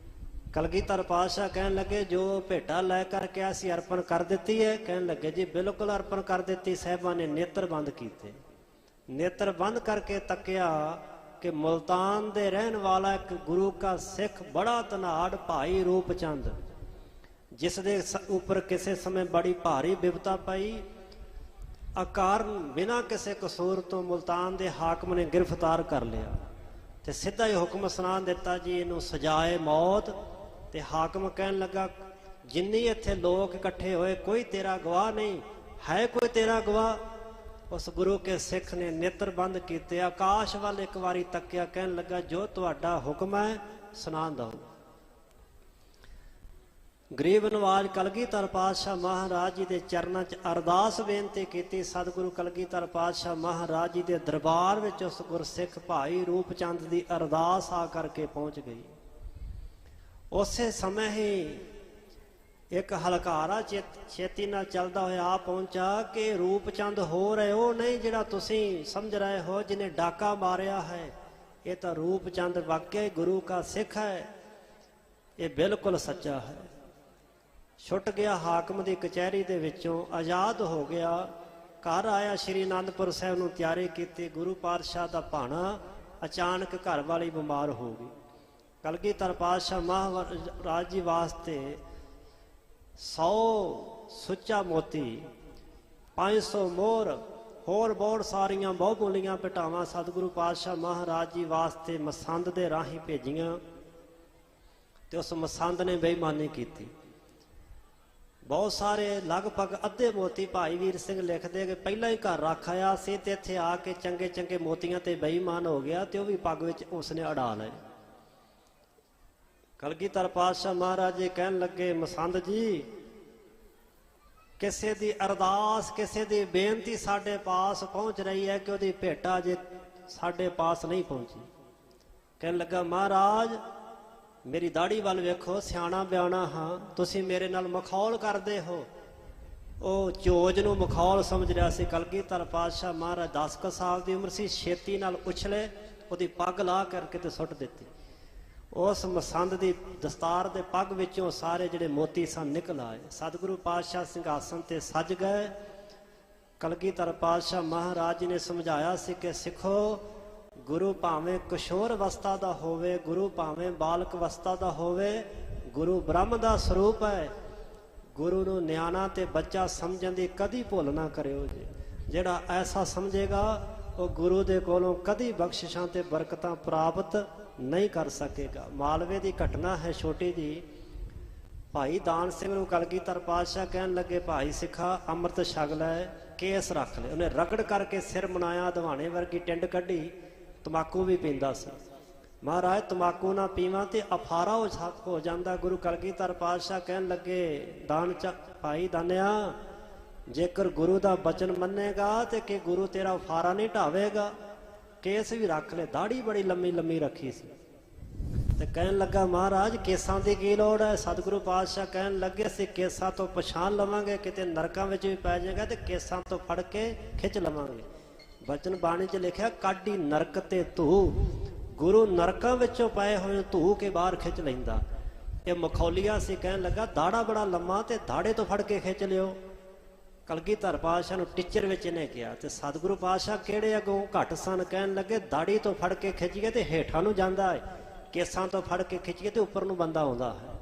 ਕਲਗੀਧਰ ਪਾਤਸ਼ਾਹ ਕਹਿਣ ਲੱਗੇ, ਜੋ ਭੇਟਾ ਲੈ ਕਰਕੇ ਅਸੀਂ ਅਰਪਣ ਕਰ ਦਿੱਤੀ ਹੈ? ਕਹਿਣ ਲੱਗੇ ਜੀ ਬਿਲਕੁਲ ਅਰਪਣ ਕਰ ਦਿੱਤੀ। ਸਾਹਿਬਾਂ ਨੇ ਨੇਤਰ ਬੰਦ ਕੀਤੇ। ਨੇਤਰ ਬੰਦ ਕਰਕੇ ਤੱਕਿਆ ਕਿ ਮੁਲਤਾਨ ਦੇ ਰਹਿਣ ਵਾਲਾ ਇੱਕ ਗੁਰੂ ਕਾ ਸਿੱਖ ਬੜਾ ਧਨਾੜ ਭਾਈ ਰੂਪ ਚੰਦ, ਜਿਸ ਦੇ ਉੱਪਰ ਕਿਸੇ ਸਮੇਂ ਬੜੀ ਭਾਰੀ ਬਿਪਤਾ ਪਈ, ਅਕਾਰਨ ਬਿਨਾਂ ਕਿਸੇ ਕਸੂਰ ਤੋਂ ਮੁਲਤਾਨ ਦੇ ਹਾਕਮ ਨੇ ਗ੍ਰਿਫਤਾਰ ਕਰ ਲਿਆ ਤੇ ਸਿੱਧਾ ਹੀ ਹੁਕਮ ਸੁਣਾ ਦਿੱਤਾ ਜੀ ਇਹਨੂੰ ਸਜ਼ਾਏ ਮੌਤ। ਤੇ ਹਾਕਮ ਕਹਿਣ ਲੱਗਾ, ਜਿੰਨੀ ਇੱਥੇ ਲੋਕ ਇਕੱਠੇ ਹੋਏ ਕੋਈ ਤੇਰਾ ਗਵਾਹ ਨਹੀਂ ਹੈ, ਕੋਈ ਤੇਰਾ ਗਵਾਹ? ਉਸ ਗੁਰੂ ਕੇ ਸਿੱਖ ਨੇ ਨੇਤਰ ਬੰਦ ਕੀਤੇ, ਆਕਾਸ਼ ਵੱਲ ਇੱਕ ਵਾਰੀ ਤੱਕਿਆ, ਕਹਿਣ ਲੱਗਾ, ਜੋ ਤੁਹਾਡਾ ਹੁਕਮ ਹੈ ਸੁਣਾ ਦਓ। ਗਰੀਬ ਨਵਾਜ ਕਲਗੀਧਰ ਪਾਤਸ਼ਾਹ ਮਹਾਰਾਜ ਜੀ ਦੇ ਚਰਨਾਂ 'ਚ ਅਰਦਾਸ ਬੇਨਤੀ ਕੀਤੀ। ਸਤਿਗੁਰੂ ਕਲਗੀਧਰ ਪਾਤਸ਼ਾਹ ਮਹਾਰਾਜ ਜੀ ਦੇ ਦਰਬਾਰ ਵਿੱਚ ਉਸ ਗੁਰਸਿੱਖ ਭਾਈ ਰੂਪ ਚੰਦ ਦੀ ਅਰਦਾਸ ਆ ਕਰਕੇ ਪਹੁੰਚ ਗਈ। ਉਸੇ ਸਮੇਂ ਹੀ ਇੱਕ ਹਲਕਾਰਾ ਛੇਤੀ ਨਾਲ ਚੱਲਦਾ ਹੋਇਆ ਆ ਪਹੁੰਚਾ ਕਿ ਰੂਪ ਚੰਦ ਹੋ ਰਹੇ ਉਹ ਨਹੀਂ ਜਿਹੜਾ ਤੁਸੀਂ ਸਮਝ ਰਹੇ ਹੋ, ਜਿਹਨੇ ਡਾਕਾ ਮਾਰਿਆ ਹੈ। ਇਹ ਤਾਂ ਰੂਪ ਚੰਦ ਵਾਕਿਆ ਹੀ ਗੁਰੂ ਕਾ ਸਿੱਖ ਹੈ, ਇਹ ਬਿਲਕੁਲ ਸੱਚਾ ਹੈ। ਛੁੱਟ ਗਿਆ ਹਾਕਮ ਦੀ ਕਚਹਿਰੀ ਦੇ ਵਿੱਚੋਂ, ਆਜ਼ਾਦ ਹੋ ਗਿਆ, ਘਰ ਆਇਆ, ਸ਼੍ਰੀ ਅਨੰਦਪੁਰ ਸਾਹਿਬ ਨੂੰ ਤਿਆਰੀ ਕੀਤੀ। ਗੁਰੂ ਪਾਤਸ਼ਾਹ ਦਾ ਭਾਣਾ, ਅਚਾਨਕ ਘਰ ਵਾਲੀ ਬਿਮਾਰ ਹੋ ਗਈ। ਕਲਗੀਧਰ ਪਾਤਸ਼ਾਹ ਮਹਾਰਾਜ ਜੀ ਵਾਸਤੇ 100 ਸੁੱਚਾ ਮੋਤੀ, 500 ਮੋਹਰ, ਹੋਰ ਬਹੁਤ ਸਾਰੀਆਂ ਬਹੁਮੁੱਲੀਆਂ ਭੇਟਾਵਾਂ ਸਤਿਗੁਰੂ ਪਾਤਸ਼ਾਹ ਮਹਾਰਾਜ ਜੀ ਵਾਸਤੇ ਮਸੰਦ ਦੇ ਰਾਹੀਂ ਭੇਜੀਆਂ, ਤੇ ਉਸ ਮਸੰਦ ਨੇ ਬੇਈਮਾਨੀ ਕੀਤੀ। ਬਹੁਤ ਸਾਰੇ, ਲਗਭਗ ਅੱਧੇ ਮੋਤੀ ਭਾਈ ਵੀਰ ਸਿੰਘ ਲਿਖਦੇ ਕਿ ਪਹਿਲਾਂ ਹੀ ਘਰ ਰੱਖ ਆਇਆ ਸੀ ਤੇ ਇੱਥੇ ਆ ਕੇ ਚੰਗੇ ਚੰਗੇ ਮੋਤੀਆਂ ਤੇ ਬੇਈਮਾਨ ਹੋ ਗਿਆ, ਤੇ ਉਹ ਵੀ ਪੱਗ ਵਿੱਚ ਉਸਨੇ ਅੜਾ ਲਏ। ਕਲਗੀਧਰ ਪਾਤਸ਼ਾਹ ਮਹਾਰਾਜ ਜੀ ਕਹਿਣ ਲੱਗੇ, ਮਸੰਦ ਜੀ, ਕਿਸੇ ਦੀ ਅਰਦਾਸ, ਕਿਸੇ ਦੀ ਬੇਨਤੀ ਸਾਡੇ ਪਾਸ ਪਹੁੰਚ ਰਹੀ ਹੈ ਕਿ ਉਹਦੀ ਭੇਟਾ ਜੇ ਸਾਡੇ ਪਾਸ ਨਹੀਂ ਪਹੁੰਚੀ। ਕਹਿਣ ਲੱਗਾ, ਮਹਾਰਾਜ ਮੇਰੀ ਦਾੜੀ ਵੱਲ ਵੇਖੋ, ਸਿਆਣਾ ਬਿਆਣਾ ਹਾਂ, ਤੁਸੀਂ ਮੇਰੇ ਨਾਲ ਮਖੌਲ ਕਰਦੇ ਹੋ। ਉਹ ਚੋਜ ਨੂੰ ਮਖੌਲ ਸਮਝ ਰਿਹਾ ਸੀ। ਕਲਗੀਧਰ ਪਾਤਸ਼ਾਹ ਮਹਾਰਾਜ 10 ਕੁ ਸਾਲ ਦੀ ਉਮਰ ਸੀ, ਛੇਤੀ ਨਾਲ ਉਛਲੇ, ਉਹਦੀ ਪੱਗ ਲਾਹ ਕਰਕੇ ਤੇ ਸੁੱਟ ਦਿੱਤੀ। ਉਸ ਮਸੰਦ ਦੀ ਦਸਤਾਰ ਦੇ ਪੱਗ ਵਿੱਚੋਂ ਸਾਰੇ ਜਿਹੜੇ ਮੋਤੀ ਸਨ ਨਿਕਲ ਆਏ। ਸਤਿਗੁਰੂ ਪਾਤਸ਼ਾਹ ਸਿੰਘਾਸਨ ਤੇ ਸੱਜ ਗਏ। ਕਲਗੀਧਰ ਪਾਤਸ਼ਾਹ ਮਹਾਰਾਜ ਜੀ ਨੇ ਸਮਝਾਇਆ ਸੀ ਕਿ ਸਿੱਖੋ, ਗੁਰੂ ਭਾਵੇਂ ਕਿਸ਼ੋਰ ਅਵਸਥਾ ਦਾ ਹੋਵੇ, ਗੁਰੂ ਭਾਵੇਂ ਬਾਲਕ ਅਵਸਥਾ ਦਾ ਹੋਵੇ, ਗੁਰੂ ਬ੍ਰਹਮ ਦਾ ਸਰੂਪ ਹੈ। ਗੁਰੂ ਨੂੰ ਨਿਆਣਾ ਤੇ ਬੱਚਾ ਸਮਝਣ ਦੀ ਕਦੀ ਭੁੱਲ ਨਾ ਕਰਿਓ ਜੀ। ਜਿਹੜਾ ਐਸਾ ਸਮਝੇਗਾ ਉਹ ਗੁਰੂ ਦੇ ਕੋਲੋਂ ਕਦੀ ਬਖਸ਼ਿਸ਼ਾਂ ਤੇ ਬਰਕਤਾਂ ਪ੍ਰਾਪਤ ਨਹੀਂ ਕਰ ਸਕੇਗਾ। ਮਾਲਵੇ ਦੀ ਘਟਨਾ ਹੈ ਛੋਟੀ ਜੀ। ਭਾਈ ਦਾਨ ਸਿੰਘ ਨੂੰ ਕਲਗੀਧਰ ਪਾਤਸ਼ਾਹ ਕਹਿਣ ਲੱਗੇ, ਭਾਈ ਸਿੱਖਾ ਅੰਮ੍ਰਿਤ ਛਕ ਲੈ, ਕੇਸ ਰੱਖ ਲੈ। ਉਹਨੇ ਰਗੜ ਕਰਕੇ ਸਿਰ ਮਨਾਇਆ, ਦਵਾਣੇ ਵਰਗੀ ਟਿੰਡ ਕੱਢੀ। ਤਮਾਕੂ ਵੀ ਪੀਂਦਾ ਸੀ। ਮਹਾਰਾਜ ਤਮਾਕੂ ਨਾ ਪੀਵਾਂ ਤੇ ਅਫਾਰਾ ਹੋ ਜਾਂਦਾ। ਗੁਰੂ ਕਲਗੀਧਰ ਪਾਤਸ਼ਾਹ ਕਹਿਣ ਲੱਗੇ, ਭਾਈ ਦਾਨਿਆ, ਜੇਕਰ ਗੁਰੂ ਦਾ ਬਚਨ ਮੰਨੇਗਾ ਤੇ ਕਿ ਗੁਰੂ ਤੇਰਾ ਅਫਾਰਾ ਨਹੀਂ ਢਾਵੇਗਾ। ਕੇਸ ਵੀ ਰੱਖ ਲੈ। ਦਾੜੀ ਬੜੀ ਲੰਮੀ ਲੰਮੀ ਰੱਖੀ ਸੀ। ਤੇ ਕਹਿਣ ਲੱਗਾ, ਮਹਾਰਾਜ ਕੇਸਾਂ ਦੀ ਕੀ ਲੋੜ ਹੈ। ਸਤਿਗੁਰੂ ਪਾਤਸ਼ਾਹ ਕਹਿਣ ਲੱਗੇ, ਅਸੀਂ ਕੇਸਾਂ ਤੋਂ ਪਛਾਣ ਲਵਾਂਗੇ, ਕਿਤੇ ਨਰਕਾਂ ਵਿੱਚ ਵੀ ਪੈ ਜਾਏਗਾ ਤੇ ਕੇਸਾਂ ਤੋਂ ਫੜ ਕੇ ਖਿੱਚ ਲਵਾਂਗੇ। ਬਚਨ ਬਾਣੀ 'ਚ ਲਿਖਿਆ, ਕਾਢੀ ਨਰਕ ਤੇ ਧੂ। ਗੁਰੂ ਨਰਕਾਂ ਵਿੱਚੋਂ ਪਏ ਹੋਏ ਧੂ ਕੇ ਬਾਹਰ ਖਿੱਚ ਲੈਂਦਾ। ਇਹ ਮਖੌਲੀਆ ਸੀ। ਕਹਿਣ ਲੱਗਾ, ਦਾੜਾ ਬੜਾ ਲੰਮਾ ਤੇ ਦਾੜੇ ਤੋਂ ਫੜ ਕੇ ਖਿੱਚ ਲਿਓ। ਕਲਗੀਧਰ ਪਾਤਸ਼ਾਹ ਨੂੰ ਟੀਚਰ ਵਿੱਚ ਇਹਨੇ ਕਿਹਾ। ਤੇ ਸਤਿਗੁਰੂ ਪਾਤਸ਼ਾਹ ਕਿਹੜੇ ਅੱਗੋਂ ਘੱਟ ਸਨ, ਕਹਿਣ ਲੱਗੇ, ਦਾੜੀ ਤੋਂ ਫੜ ਕੇ ਖਿੱਚੀਏ ਤੇ ਹੇਠਾਂ ਨੂੰ ਜਾਂਦਾ ਹੈ, ਕੇਸਾਂ ਤੋਂ ਫੜ ਕੇ ਖਿੱਚੀਏ ਤੇ ਉੱਪਰ ਨੂੰ ਬੰਦਾ ਆਉਂਦਾ ਹੈ।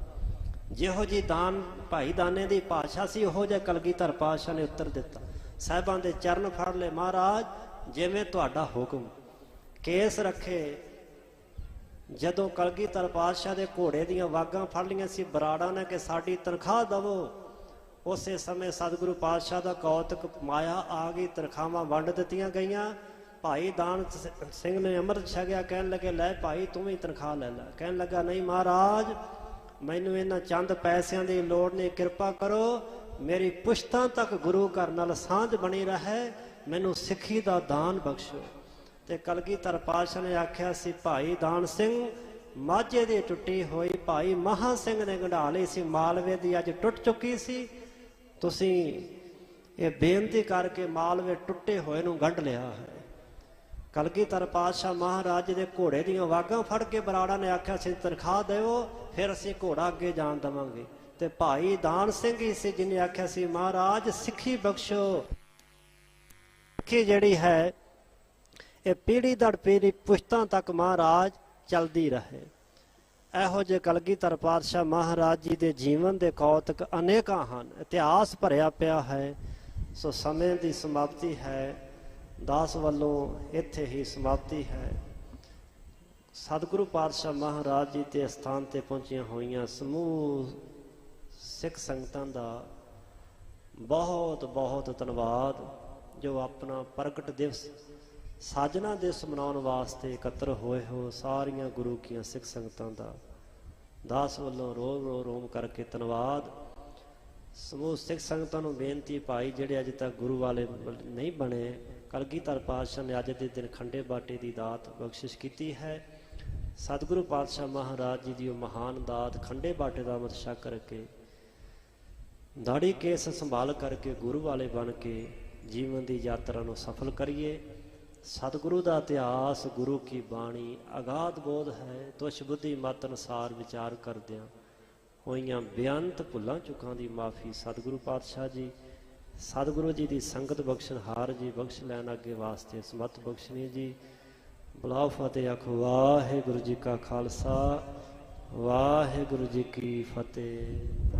ਜਿਹੋ ਜੀ ਦਾਨ ਭਾਈ ਦਾਨੇ ਦੀ ਭਾਸ਼ਾ ਸੀ, ਉਹੋ ਜਿਹਾ ਕਲਗੀਧਰ ਪਾਤਸ਼ਾਹ ਨੇ ਉੱਤਰ ਦਿੱਤਾ। ਸਾਹਿਬਾਂ ਦੇ ਚਰਨ ਫੜ ਲਏ, ਮਹਾਰਾਜ ਜਿਵੇਂ ਤੁਹਾਡਾ ਹੁਕਮ। ਕੇਸ ਰੱਖੇ। ਜਦੋਂ ਕਲਗੀਧਰ ਪਾਤਸ਼ਾਹ ਦੇ ਘੋੜੇ ਦੀਆਂ ਵਾਗਾਂ ਫੜ ਲਈਆਂ ਸੀ ਬਰਾੜਾ ਨੇ ਕਿ ਸਾਡੀ ਤਨਖਾਹ ਦਵੋ, ਉਸੇ ਸਮੇਂ ਸਤਿਗੁਰੂ ਪਾਤਸ਼ਾਹ ਦਾ ਕੌਤਕ ਮਾਇਆ ਆ ਗਈ, ਤਨਖਾਹਾਂ ਵੰਡ ਦਿੱਤੀਆਂ ਗਈਆਂ। ਭਾਈ ਦਾਨ ਸਿੰਘ ਨੇ ਅੰਮ੍ਰਿਤ ਛਕਿਆ। ਕਹਿਣ ਲੱਗੇ, ਲੈ ਭਾਈ ਤੂੰ ਵੀ ਤਨਖਾਹ ਲੈ ਲੈ। ਕਹਿਣ ਲੱਗਾ, ਨਹੀਂ ਮਹਾਰਾਜ, ਮੈਨੂੰ ਇਹਨਾਂ ਚੰਦ ਪੈਸਿਆਂ ਦੀ ਲੋੜ ਨਹੀਂ, ਕਿਰਪਾ ਕਰੋ ਮੇਰੀ ਪੁਸ਼ਤਾਂ ਤੱਕ ਗੁਰੂ ਘਰ ਨਾਲ ਸਾਂਝ ਬਣੀ ਰਹੇ, ਮੈਨੂੰ ਸਿੱਖੀ ਦਾ ਦਾਨ ਬਖਸ਼ੋ। ਤੇ ਕਲਗੀਧਰ ਪਾਤਸ਼ਾਹ ਨੇ ਆਖਿਆ ਸੀ, ਭਾਈ ਦਾਨ ਸਿੰਘ, ਮਾਝੇ ਦੀ ਟੁੱਟੀ ਹੋਈ ਭਾਈ ਮਹਾ ਸਿੰਘ ਨੇ ਗੰਢਾ ਲਈ ਸੀ, ਮਾਲਵੇ ਦੀ ਅੱਜ ਟੁੱਟ ਚੁੱਕੀ ਸੀ। ਤੁਸੀਂ ਇਹ ਬੇਨਤੀ ਕਰਕੇ ਮਾਲਵੇ ਟੁੱਟੇ ਹੋਏ ਨੂੰ ਗੰਢ ਲਿਆ ਹੈ। ਕਲਗੀਧਰ ਪਾਤਸ਼ਾਹ ਮਹਾਰਾਜ ਦੇ ਘੋੜੇ ਦੀਆਂ ਵਾਗਾਂ ਫੜ ਕੇ ਬਰਾੜਾ ਨੇ ਆਖਿਆ ਸੀ, ਤਨਖਾਹ ਦਿਓ, ਫਿਰ ਅਸੀਂ ਘੋੜਾ ਅੱਗੇ ਜਾਣ ਦੇਵਾਂਗੇ। ਤੇ ਭਾਈ ਦਾਨ ਸਿੰਘ ਹੀ ਸੀ ਜਿਹਨੇ ਆਖਿਆ ਸੀ, ਮਹਾਰਾਜ ਸਿੱਖੀ ਬਖਸ਼ੋ। ਸਿੱਖੀ ਜਿਹੜੀ ਹੈ ਇਹ ਪੀੜ੍ਹੀ ਦਰ ਪੀੜ੍ਹੀ ਪੁਸ਼ਤਾਂ ਤੱਕ ਮਹਾਰਾਜ ਚਲਦੀ ਰਹੇ। ਇਹੋ ਜਿਹੇ ਕਲਗੀਧਰ ਪਾਤਸ਼ਾਹ ਮਹਾਰਾਜ ਜੀ ਦੇ ਜੀਵਨ ਦੇ ਕੌਤਕ ਅਨੇਕਾਂ ਹਨ। ਇਤਿਹਾਸ ਭਰਿਆ ਪਿਆ ਹੈ। ਸੋ ਸਮੇਂ ਦੀ ਸਮਾਪਤੀ ਹੈ। ਦਾਸ ਵੱਲੋਂ ਇੱਥੇ ਹੀ ਸਮਾਪਤੀ ਹੈ। ਸਤਿਗੁਰੂ ਪਾਤਸ਼ਾਹ ਮਹਾਰਾਜ ਜੀ ਦੇ ਸਥਾਨ ਤੇ ਪਹੁੰਚੀਆਂ ਹੋਈਆਂ ਸਮੂਹ ਸਿੱਖ ਸੰਗਤਾਂ ਦਾ ਬਹੁਤ ਬਹੁਤ ਧੰਨਵਾਦ, ਜੋ ਆਪਣਾ ਪ੍ਰਗਟ ਦਿਵਸ ਸਾਜਨਾ ਦਿਵਸ ਮਨਾਉਣ ਵਾਸਤੇ ਇਕੱਤਰ ਹੋਏ ਹੋ। ਸਾਰੀਆਂ ਗੁਰੂ ਕੀਆਂ ਸਿੱਖ ਸੰਗਤਾਂ ਦਾ ਦਾਸ ਵੱਲੋਂ ਰੋਮ ਕਰਕੇ ਧੰਨਵਾਦ। ਸਮੂਹ ਸਿੱਖ ਸੰਗਤਾਂ ਨੂੰ ਬੇਨਤੀ ਭਾਈ ਜਿਹੜੇ ਅਜੇ ਤੱਕ ਗੁਰੂ ਵਾਲੇ ਨਹੀਂ ਬਣੇ, ਕਲਗੀਧਰ ਪਾਤਸ਼ਾਹ ਨੇ ਅੱਜ ਦੇ ਦਿਨ ਖੰਡੇ ਬਾਟੇ ਦੀ ਦਾਤ ਬਖਸ਼ਿਸ਼ ਕੀਤੀ ਹੈ। ਸਤਿਗੁਰੂ ਪਾਤਸ਼ਾਹ ਮਹਾਰਾਜ ਜੀ ਦੀ ਉਹ ਮਹਾਨ ਦਾਤ ਖੰਡੇ ਬਾਟੇ ਦਾ ਅੰਮ੍ਰਿਤ ਛਕ ਕਰਕੇ ਦਾੜੀ ਕੇਸ ਸੰਭਾਲ ਕਰਕੇ ਗੁਰੂ ਵਾਲੇ ਬਣ ਕੇ ਜੀਵਨ ਦੀ ਯਾਤਰਾ ਨੂੰ ਸਫਲ ਕਰੀਏ। ਸਤਿਗੁਰੂ ਦਾ ਇਤਿਹਾਸ, ਗੁਰੂ ਕੀ ਬਾਣੀ ਅਗਾਧ ਬੋਧ ਹੈ। ਤੁਛ ਬੁੱਧੀ ਮਤ ਅਨੁਸਾਰ ਵਿਚਾਰ ਕਰਦਿਆਂ ਹੋਈਆਂ ਬੇਅੰਤ ਭੁੱਲਾਂ ਚੁੱਕਾਂ ਦੀ ਮਾਫੀ ਸਤਿਗੁਰੂ ਪਾਤਸ਼ਾਹ ਜੀ, ਸਤਿਗੁਰੂ ਜੀ ਦੀ ਸੰਗਤ ਬਖਸ਼ਣਹਾਰ ਜੀ ਬਖਸ਼ ਲੈਣ ਅੱਗੇ ਵਾਸਤੇ ਸਮਤ ਬਖਸ਼ਣੀ ਜੀ। ਬੁਲਾਓ ਫਤਿਹ ਆਖੋ ਵਾਹਿਗੁਰੂ ਜੀ ਕਾ ਖਾਲਸਾ ਵਾਹਿਗੁਰੂ ਜੀ ਕੀ ਫਤਿਹ।